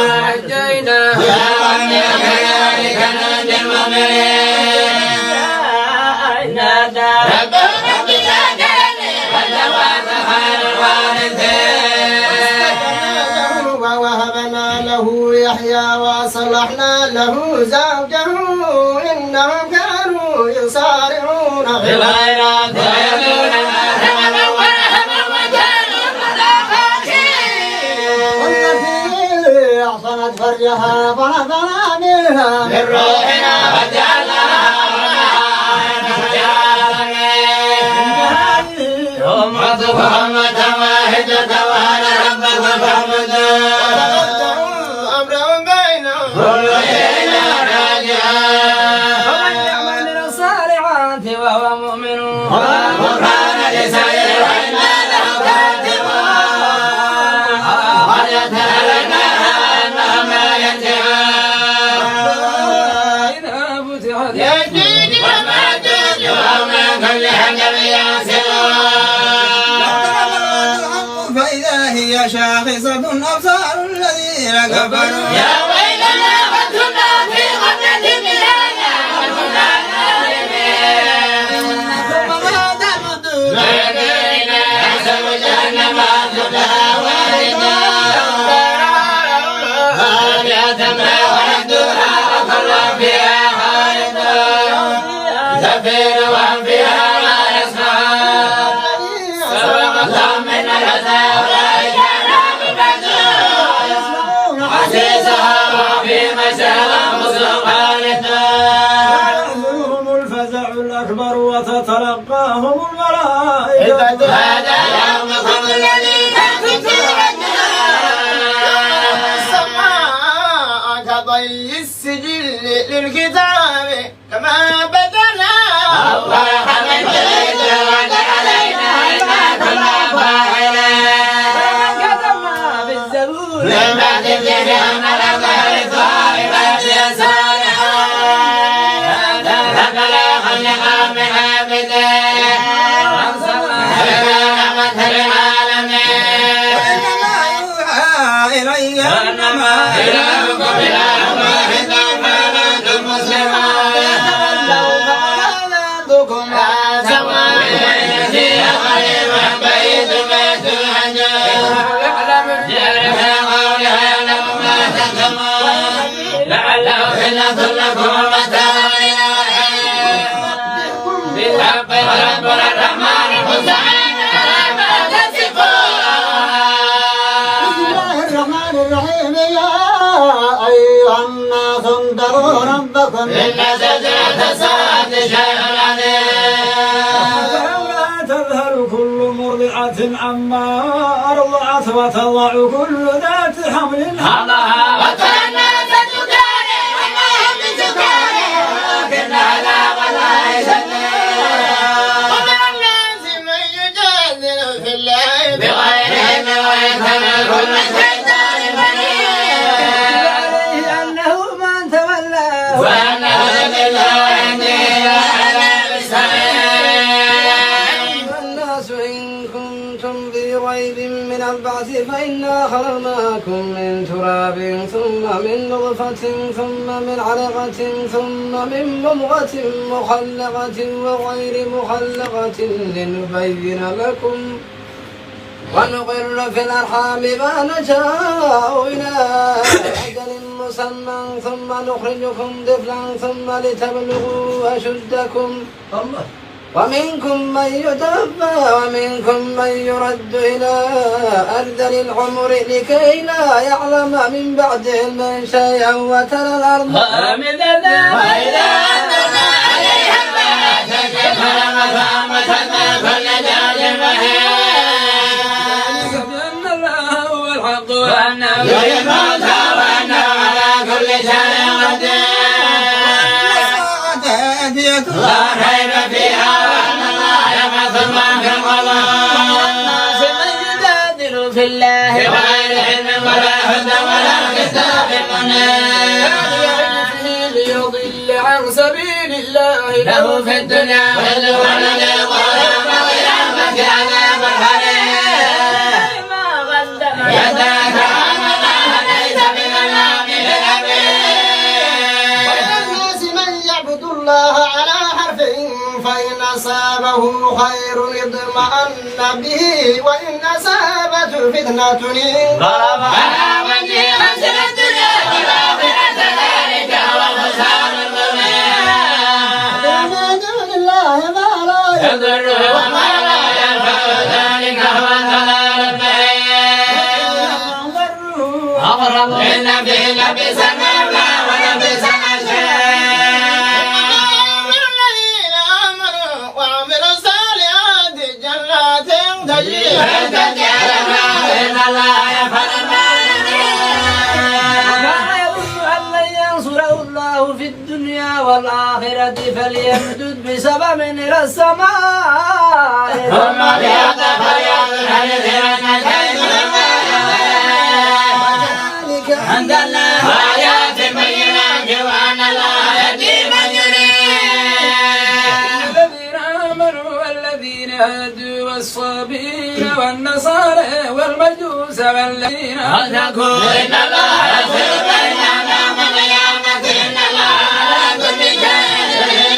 ونجيناه يا رب كذلك ننجي المؤمنين نادى ربنا رب لا تجعلني والجواب خير الوالدين ووهبنا له يحيى وصلحنا له زوجه إنهم كانوا يسارعون في الخيرات ويدعوننا حيها فرضنا منها من روحنا وجعلناها أمتكم أمة واحدة وأنا ربكم فاعبدون أمر بينهم كل إلى راجعون ومن يعمل من الصالحات وهو مؤمن وكان لسعيه وإنا له كاتبون قد يتلقاها أنهم لا ينجحون إذا فتحت يأجوج ومأجوج ومن كل حدب ينسلون فإذا هي شاخصة أبصار الذين كفروا يا ويلنا قد كنا في غفلة من هذا وكنا ظالمين ثم ما تعبدون فيدينا حسب جهنم أخذها واردة هادئة ما وردوها وكل فيها خالدون زفير وهم فيها لا يسمعون سبقتهم من العذاب أولئك أصحاب المأجور عزيزها وفي مشاهد يحزنهم الفزع الأكبر وتتلقاهم الملائكة هذا يومكم الذي كنتم السماء كطي السجل للكتاب كما بدنا الله من جديد وعد علينا إنا كنا فاعلين كتبنا بالزبور من بعد الذكر أن الأبرار طائفات صالحات فلا خلق من عبده رحمة للعالمين إنما يوحى إلي وأنما إلهكم إله واحد فأنتم مسلمون فأخذتكم سواء فيها قريب بعيد ما توعدون يعرف قولها يعلم ما تكتمون لعله فتنة لكم ومتاع إلى حين بالحق ربنا الرحمن المستعان على ما تصفون بسم الله الرحمن الرحيم يا أيها الناس انتظروا ربكم إن زلزلة الساعة شيء عظيم فلولا تذهل كل مرضعة عما أرضعت وتضع كل ذات حمل حملها وترى الناس سكارى وما هم بسكارى ولكن عذاب الله شديد ومن الناس من يجادل في الله بغير علم ويتبع كل شيطان مريد عليه أنه من تولاه وأنه يضل ويهدي إلى عذاب السعير والناس إن كنتم في ريب من البعث فإنا خلقناكم من تراب ثم من نطفة ثم من علقة ثم من مضغة مخلقة وغير مخلقة لنبين لكم ونقر في الأرحام ما نشاء إلى أجل مسمى ثم نخرجكم طفلا ثم لتبلغوا أشدكم ومنكم من يتوفى ومنكم من يرد إلى أرذل العمر لكي لا يعلم من بعد علم شيئا وترى الأرض وإذا أنزلنا عليها الماء تجفر فأنبتنا كل زوج بهيج بأن الله هو الحق وأنه يحيي الموتى وأنه على كل شيء قدير لا ريب فيها وأن الله يبعث من في القبور من يجادل في الله بغير علم ولا هدى ولا كتاب منير ليضل عن سبيل الله له في الدنيا خزي ونذيق ويوم القيامة عذاب الحريق ما قدم يداك أن الله ليس بظلام للعبيد الناس من يعبد الله على حرف فإن أصابه خير اطمأن به وإن أصابته فتنة انقلب على وجه خسر الدنيا والآخرة ذلك هو الخسران المبين من دون الله ما لا يضره وما لا ينفع ذلك هو الضلال البعيد أغرب إن في لبس في الدنيا والآخرة فليمدد بسبب إلى السماء ثم ليتفيض أنزلنا آيات بينات وأن الله يهدي من يريد. الذين آمنوا والذين هادوا والصابئين والنصارى والمجوس والذين أشركوا إن الله يفصل بينهم يوم القيامة إن الله على كل شيء قدير.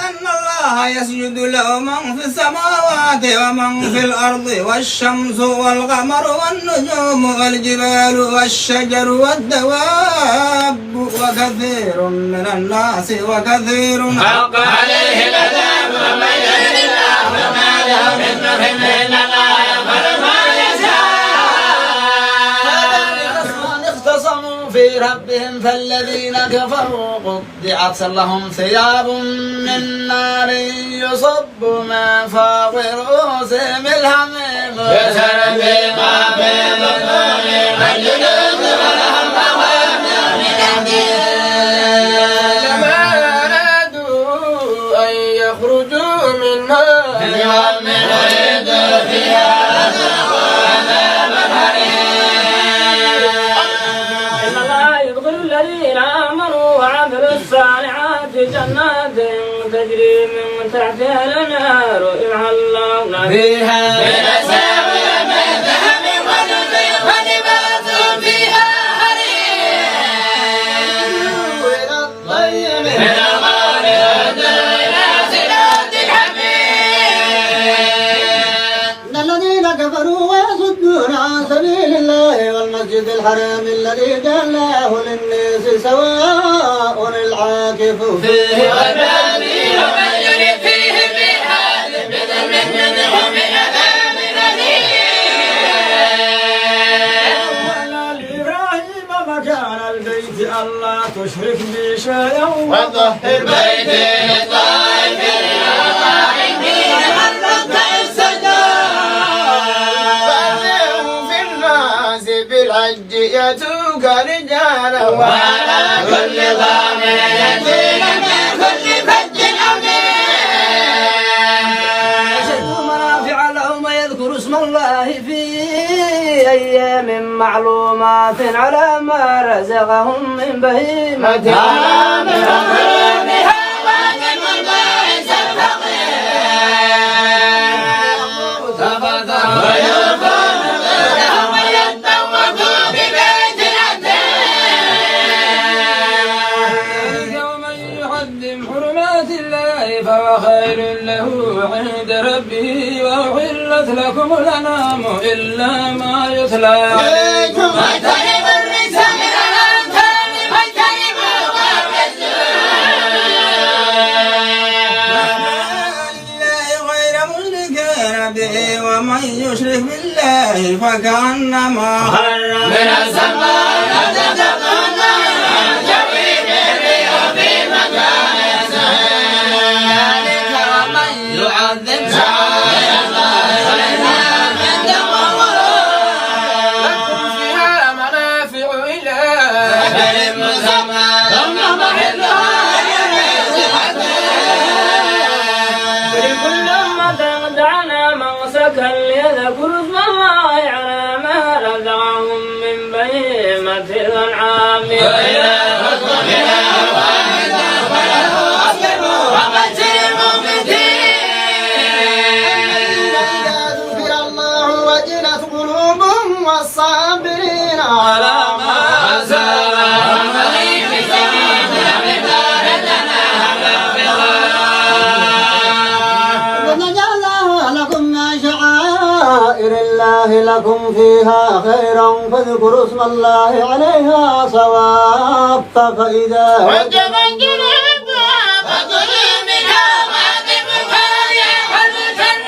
أن الله يسجد له من في السماوات ومن في الأرض والشمس والقمر والنجوم والجبال والشجر والدواب وكثير من الناس وكثير حق عليه العذاب ومن يهد الله فما له من مكرم إن الله يفعل ما يشاء. اختصموا في ربهم فالذين كفروا قطعت لهم ثياب من نار يصب من فوق رؤوسهم الحميم يسر بما في بطونهم الجلود ولهم مقام من حديد. لما أرادوا أن يخرجوا منها يوم يريد فيها عذاب الحريق. إن الله يدخل الذين آمنوا وعملوا الصالحات جنات تجري من تحتها الأنهار يحلون فيها بأساور من ذهب ولؤلؤ ولباسهم فيها حرير. من الغار يهدوا إلى صراط الحميد. إن الذين كفروا ويصدون عن سبيل الله والمسجد الحرام الذي جعله للناس سواء العاكف فيه والبادي ومن يرد فيه بحال بظلم منه من عذاب أليم. لإبراهيم مكان البيت ألا تشرك بي شيئا وطهر بيتي للطائفين والقائمين والركع السجود. في الناس بالحج يأتوك رجالا وعلى كل ضامر يأتينا من كل فج عميق. يشهدوا منافع لهم ويذكروا اسم الله في أيام معلومات على ما رزقهم من بهيمة آمن وكلوا بها واجب البائس الفقير. ويوفون نذورهم ويطوفوا ببيت العتيق. ومن يحرم حرمات الله فهو خير له عند ربه وأحلت لكم الأنعام إلا ما يتلى عليكم. واجتنبوا الرجس من الأوثان واجتنبوا قول الزور. غير مشركين به ومن يشرك بالله فكأنما من السماء تتقون جويب الريح في مكان سهيل. ومن يعظم شعائر الله فإنها من تقوى القلوب. لكم فيها منافع إلى أجل مسمى ثم محلها يميز ولكل أمة جعلنا منسكا ليذكروا اسم الله على ما رزقهم من بهيمة الأنعام وإلهكم إله واحد فله أسلموا وبشر المؤمنين. ذكر الله وجلت قلوبهم والصابرين على ما أسألهم في سبيل عبادتنا ونجعلها لكم من شعائر الله لكم فيها خيرا فاذكروا اسم الله عليها صواف فإذا وجبت جنوبها فكلوا منها وأطعموا القارئ والمكرم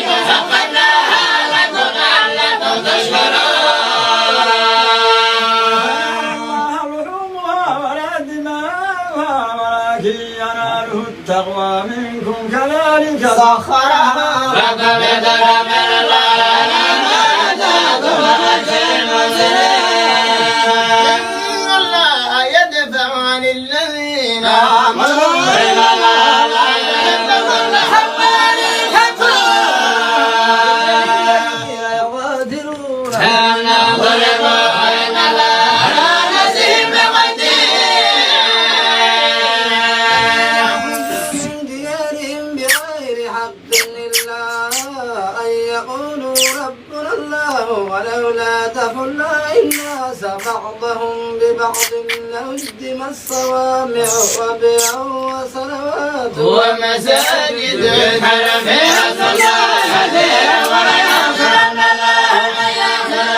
فسخرناها لكم لعلكم تشكرون. لحومها ولا دماؤها ولكن يناله التقوى منكم كذلك كذلك سخرها لكم لتكبر الله على ما هداكم وبشر المسلمين. إن الله يدفع عن الذين آمنوا إن الله لا يحب كل حبار يغادرون أن ظلموا وإن الله لا نسيم من ديارهم بغير حق إلا أن يقولوا ربنا الله ولولا دفع الله الناس بعضهم ببعض لهدمت الصوامع وبيع وصلوات ومساجد يذكر فيها اسم الله كثيرا ولا ينصرن الله من ينصره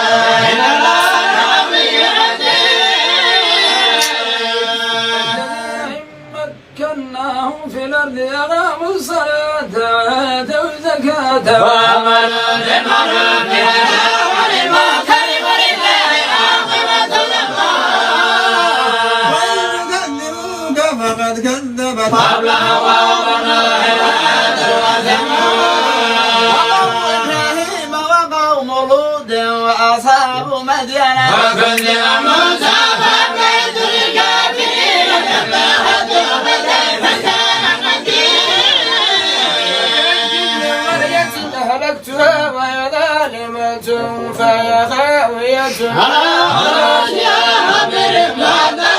إن الله قوي مكناهم في الأرض أقاموا الصلاة وآتوا الزكاة وعملوا بالمعروف ونهوا عن المنكر ولله عاقبة الأمور. وإن يكذبوك فقد كذبت قبلهم قوم نوح وعاد وثمود إبراهيم وقوم لوط وأصحاب مدين وكذب موسى فأمليت للكافرين لما خذوا فكيف كان نكير. قرية أهلكتها وهي ظالمة فهي خاوية على عروشها برمادة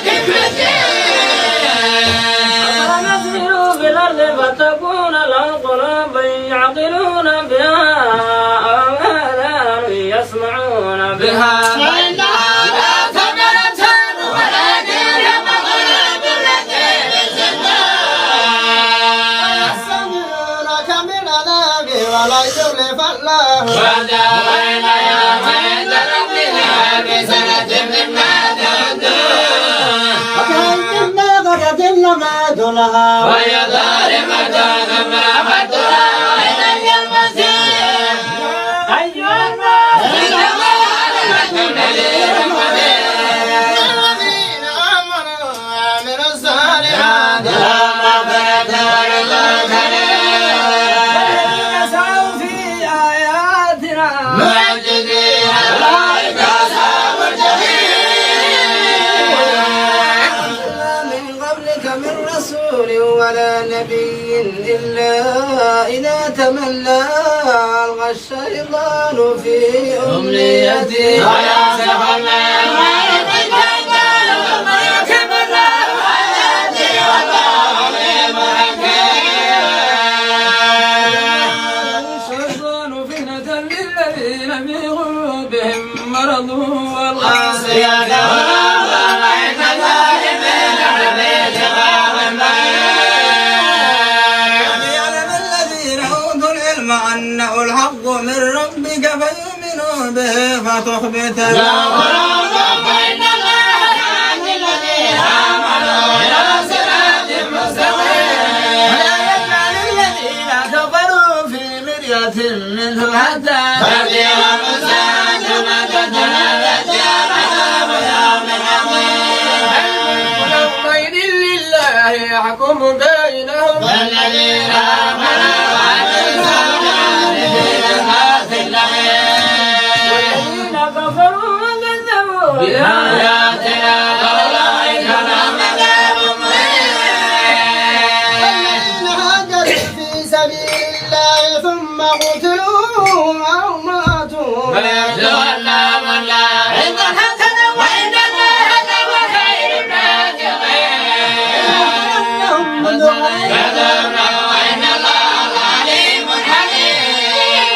وكفة. ونسيروا في الأرض فتكون لهم قلوب يعقلون بها أو آذان يسمعون بها فإنها لا تعمل الأبصار ولكن تعمل التي في الصدور. يستغفرونك من العذاب ولا يخلف الله وجاء يوم عند ربنا بسنة مما تعدون. وكأين من قرية لمعت لها وهي ظالمة ثم أخذتها وإلي المصير. أيها الناس إنما علمت نذير مبين. الذين آمنوا وعملوا الصالحات لهم مغفرة ورزق كريم. يسعوا في آياتنا معجزين أولئك أصحاب الجحيم. من قبلك من رسول ولا نبي إلا إذا تمنى ألقى الشيطان في أمنيته وينسخ الله ما يلقي الشيطان ثم يحكم الله آياته والله عليم حكيم. الشيطان فتنة للذين في قلوبهم مرض قاسية قلوبهم عند الظالمين في شقاق بعيد. ليعلم الذين أوتوا العلم أنه الحق من ربك فيؤمنوا به فتخبت له قلوبهم وإن الله يهدي الذين آمنوا إلى صراط مستقيم. ولا يجعل الذين كفروا في مرية منه حتى تأتيهم الساعة بغتة يأتيهم عذاب يوم عظيم. يومئذ لله يحكم بينهم والذين آمنوا وعملوا الصالحات في جنات النعيم. والذين كفروا وكذبوا بآياتنا فأولئك لهم عذاب مهين. الذين هاجروا في سبيل الله ثم قتلوا أو ماتوا ويرجو اللهم الله عند الحسن وإن الله لهو خير الناصرين. كذبنا وإن الله عليم حليم.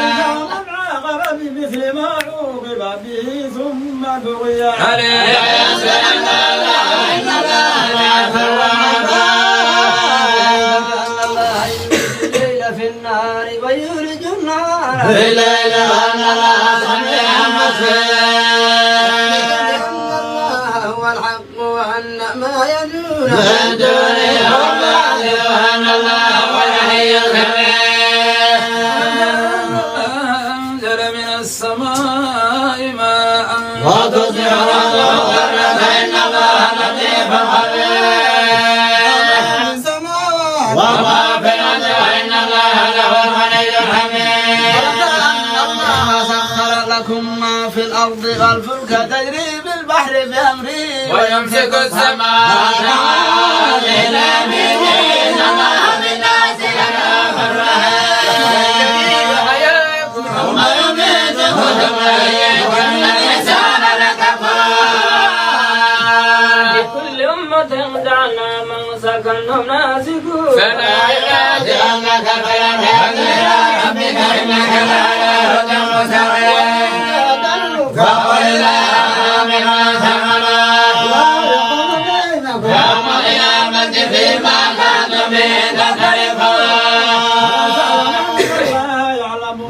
من عاقب بمثل ما عوقب به ثم بغي عليه يسألن الله وإن الله يعفو الله يولج الليل في النهار ويولج النهار في الليل وأن الله سميع بصير. الله هو الحق وأن ما يدعون من دونه هو الباطل وأن الله هو الحي الكبير. أنزل من السماء ماء وتصبح الأرض مخضرة إن الله لطيف خبير. السماوات لكم ما في الأرض والفلك تجري بالبحر بأمره ويمسك السماء إلى بيتين الله بالناس لنا ثم يميته ثم يحييكم الإنسان لكفار لكل أمة جعلنا منسكا هم ناسكوه فلا يأتينك بيان إلى ربك إنك لعلى هدى مستقيم فقل لا من ثمرات يوم القيامة فيما كنتم به تختلفون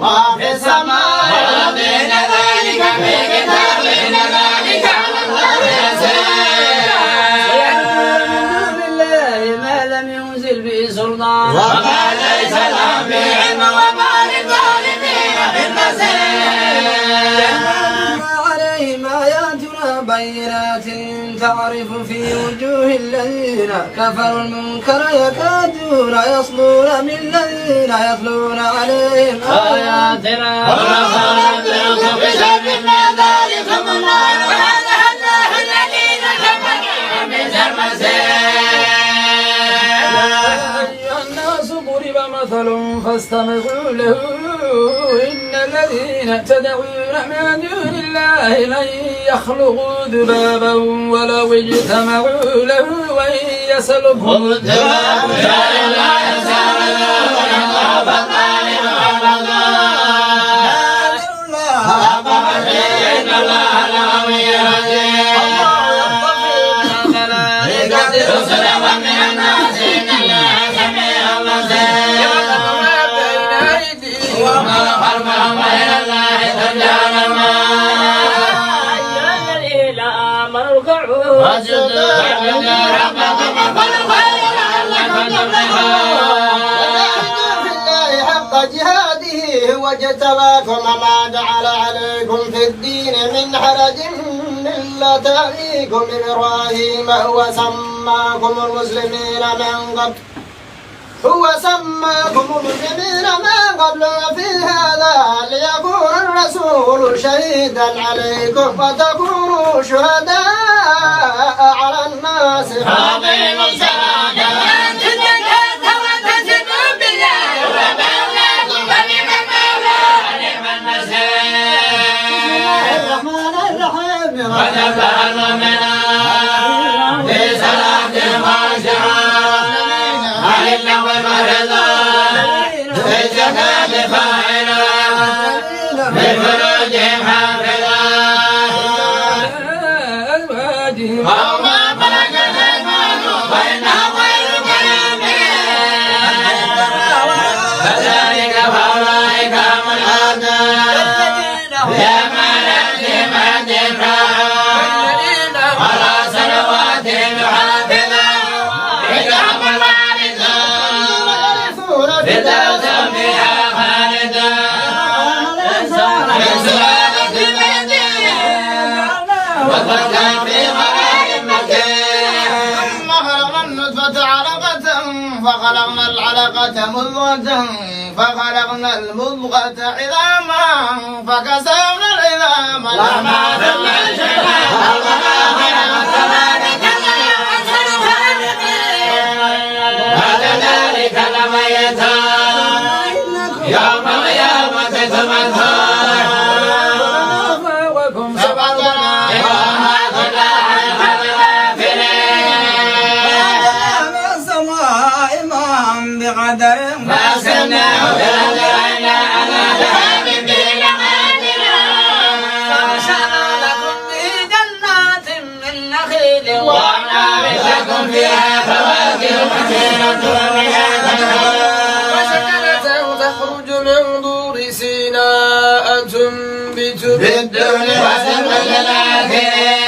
ما في السماء والأرض إن ذلك في كتاب إن ذلك على الله يسير ويعبدون من دون الله ما لم ينزل به سلطان وما ليس لهم به علم وما للظالمين من نصير عليهم آياتنا بينات تعرف في وجوه الذين كفروا المنكر يكادون يصلون من الذين يتلون عليهم آياتنا ونخلقكم بشر من ذلكم النار وهذا الله الذين كفروا من شر أيها الناس ضرب مثل فاستمعوا له إن الذين تدعون من دون الله لن يخلقوا ذبابا ولو اجتمعوا له وإن يسلبهم الذباب شيء لا يسأله الله فالظالم إن الله لقوي عزيز رسلا ومن الناس إن الله سميع بصير وما خلفهم إلى الله ترجع أيها الذين آمنوا اركعوا واسجدوا واعبدوا ربكم وقولوا خيرا لعلكم تفلحون في الله حق جهاده هو اجتباكم وما جعل عليكم في الدين من حرج ملة أبيكم إبراهيم هو سماكم المسلمين من قبل وفي هذا ليكون الرسول شهيدا عليكم وتكونوا شهداء على الناس أقيموا الصلاة وآتوا الزكاة واعتصموا بالله ومولاكم ونعم المولى ونعم النصير الرحمن الرحيم ونفع المؤمنين في صلاتهم خاشعين عن اللغو معرضين في الزكاة فاعلين لفروجهم حافظين أزواجهم وما ملكت أيمانهم فإنهم غير ملومين فذلك فأولئك هم العادون لأماناتهم عندهم راعون على صلواتهم يحافظون إنهم الوارثون فدوسهم فيها خالدون من سلالة من دين وفرقا في قرار مكين ثم خلقنا النطفة علقة فخلقنا العلقة مضغة فخلقنا المضغة عظاما فكسونا العظام لحما ثم انشقنا وكذلك أحسن الخالقين وكذلك لميتان يوم القيامة تبعثون وكم سبقنا وما كنا عن غافلين السماء إمام بقدر فأرسلناه فأدركنا على ذهاب به لقادرون فأنشأنا لكم به جنات من نخيل وأعناب لكم فيها فواكه كثيرة منها تأكلون وشجرة تخرج من طور سيناء تنبت بالدهن وسبل الآخرين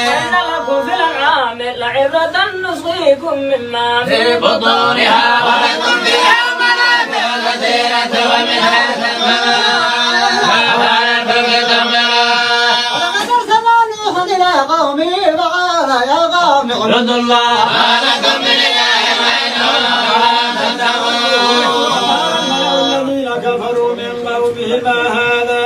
إن لكم في الأنعام لعبرة نسقيكم مما في بطونها ولكم فيها منافع كثيرة ومنها تأكلون وعلى الفلك تحملون ولقد أرسلنا نوحا إلى قومه فقال يا قوم اعبدوا الله ما لكم من إله غيره ولا تتقون الذين كفروا من قومه ما هذا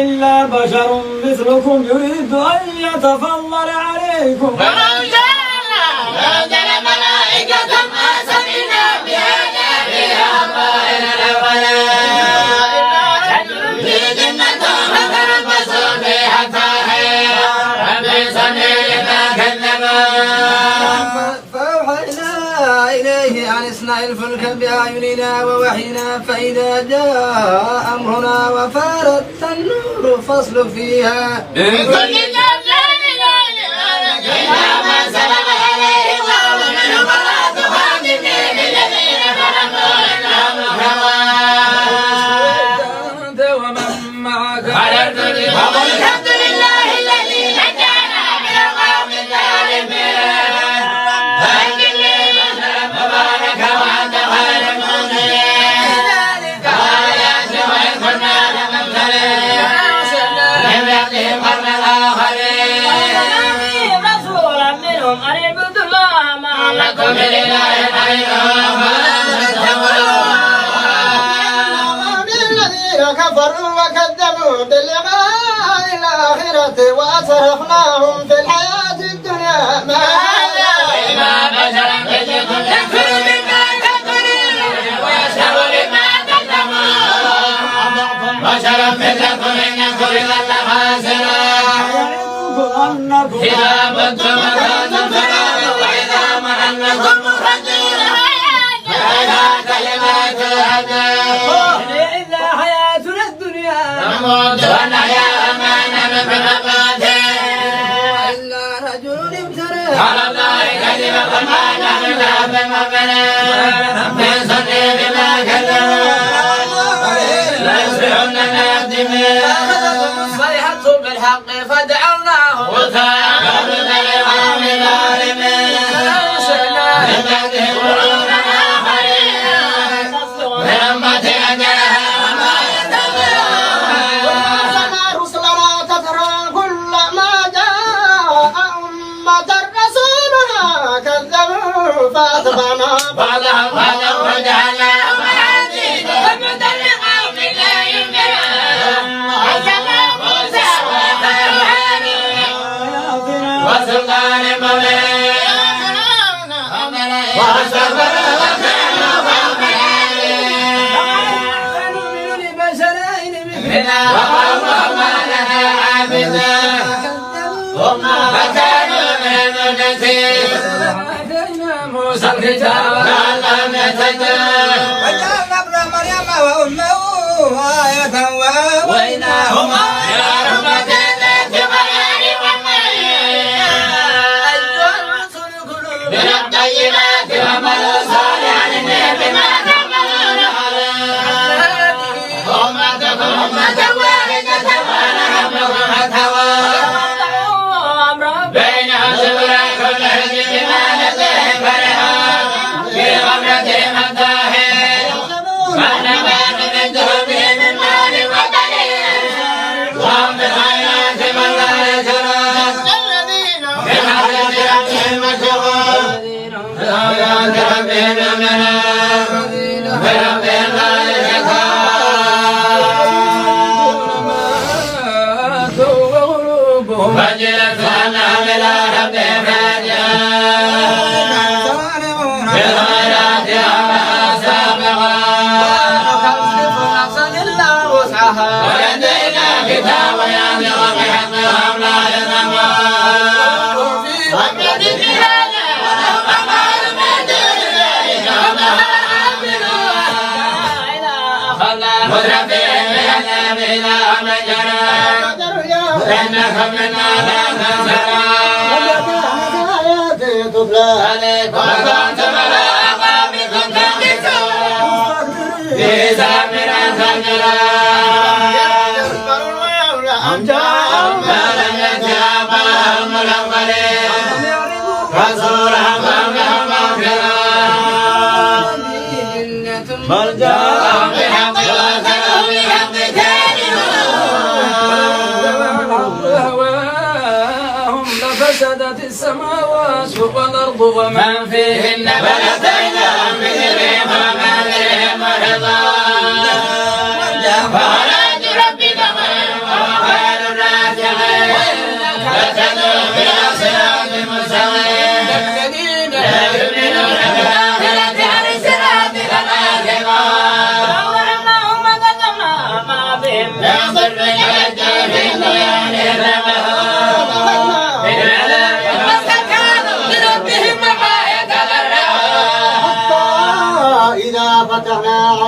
إلا بشر مثلكم يريد أن يتفضل عليكم ولو شاء الله لأنزل ملائكة ما سمعنا بهذا في آبائنا الأولين في جنة فتربصوا به حتى حين ربي صنع ما كذبوا فأوحينا إليه أن اصنع الفلك بأعيننا ووحينا فإذا جاء أمرنا وفارت النور فاصلك فيها من كل زوجين إلا ما سبق عليه قول منه ولا تخاطبني بالذين ظلموا إنهم مغرقون أنت ومن معك على الفلك وقل الحمد لله الذي نجانا من القوم الظالمين فأنجل لي بشرا مباركا وأنت خير المنزلين آيات وإن كنا لمبتلين لم يأتهم قرن الآخرين رسولا منهم أن اعبدوا الله ما لكم من إله غيره الذين كفروا وكذبوا بلقاء الآخرة وأترفناهم في الحياة الدنيا ما إلا بشرا مثلكم يكفر بما تقولون ويشهد بما تكتمون بشرا مثلكم إن يكفر إلا خاسرا إذا متم وكنتم ترابا وإذا محلكم مخرجون فإذا كلمات الهدى إلا حياتنا الدنيا نموت ونحيا أمانا بمماته إلا رجل ابتلى على الله كذبا فما نحن له بمؤمنين من صدق بما كذبوا ليصبحن نادمين أخذتهم الصيحة بالحق فجعلناه وتعبد للقوم الظالمين من بعدهم قرونا آخرين من أمة أجلها وما ينتظرون كما رسلنا تترى كل ما جاء أمة رسولنا كذبوا فأتبعنا بعضهم بعضا وجعلناهم أحاديث فمتلقوا من لا يؤمنون أرسلنا موسى وأخاه هارون وسلطان مبين واستغفروا وكانوا قوما عالين نؤمن لبشرين منا وقوموا ما لنا عابدا ثم فكانوا من المجلسين آتينا موسى الكتاب لعلهم يهتدون وجعلنا ابن مريم وأمه آية وآويناهما إلى رحمة ذات قرار ومعين أيها الرسل كلوا من الطيبات وعملوا صالحا إني بما تعملون عليم أمتكم أمة واحدة وأنا ربكم فتوى بينهم زبرا كل حزب بما لديهم فرحون في غفلتهم الداهين وإنما نمدهم به من مال وبنين وهم بالخيرات من لا يشرون بحفظ ربهم مشغول بآيات ربهم يؤمنون بربهم لا ماتوا وقلوبهم وجلت أنهم إلى ربهم راجعون بالخيرات أمرا سابقا ولدينا كتاب ينطق بحقهم لا يظلمون وقد في هذا ولهم أعمال من دون ذلك وما عملوا مترفين بأنهم إلى مجرى إنكم منا لا تنصرون تتلى عليكم وكنتم على أعقابكم تنكسون في سامرا سجرا أم جاءهم ما لم يأت آباءهم الأولين رسولا فهم لهم مغفرة بل جاءهم بحق وكانوا بحق كارهون هواهم لفسدت السماوات والأرض ومن فيهن فلاتيناهم بذرهم ومالهم ورضا وعلى ربك خير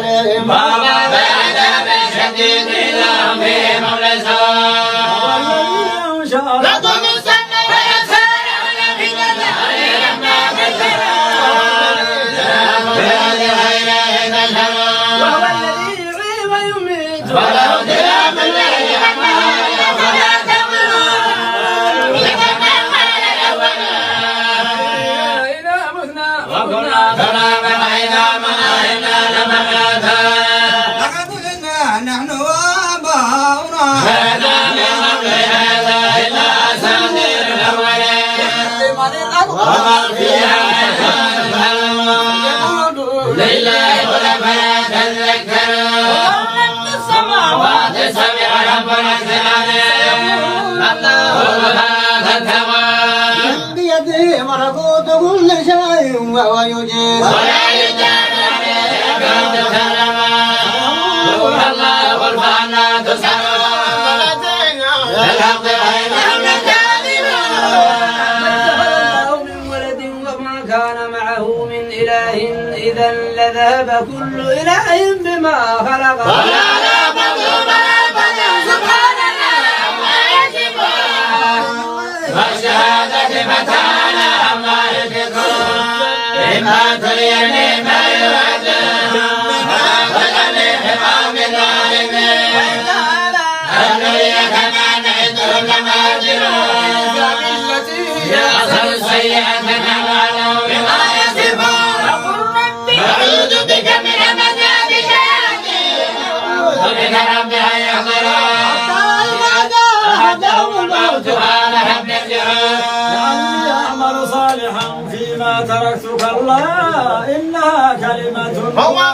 عليهم بعذاب شديد لهم في مولسا لكم السنة ويسارعون في الجنة لما وهو الذي يحيي ويميت وله اختلاف الليل والنهار فلا تغلوا إذا متنا وكنا ترابا إذا منعنا لمماتا لقد كنا نحن وآباؤنا هذا من قبل هذا إلا أساطير الأولين وما فيها لله فلا تذكروا السماوات السبع ربنا الله لا تتقوا بيده ملكوت كل شيء وهو يجيب ولا يجعل عليه بعد كلمة الله والفانا تسعون للحق بينهم له من ولد وما كان معه من إله إذا لذهب كل إله بما خلق ولا لا مظلوم لا بني سبحان الله عما يصفون والشهادة فتعالى عما يشركون إما تريني ما يوعدون فلني حمام الظالمين أن نريك ما نعدهم لماجرون يأخذ السيئة نعمله بما يصفون أعوذ بك من همزات الشياطين وبك رب أن يحضرون أحدهم الموت أنا رب ارجعون لعلي أعمل صالحا فيما تركت كلا إنها كلمة هو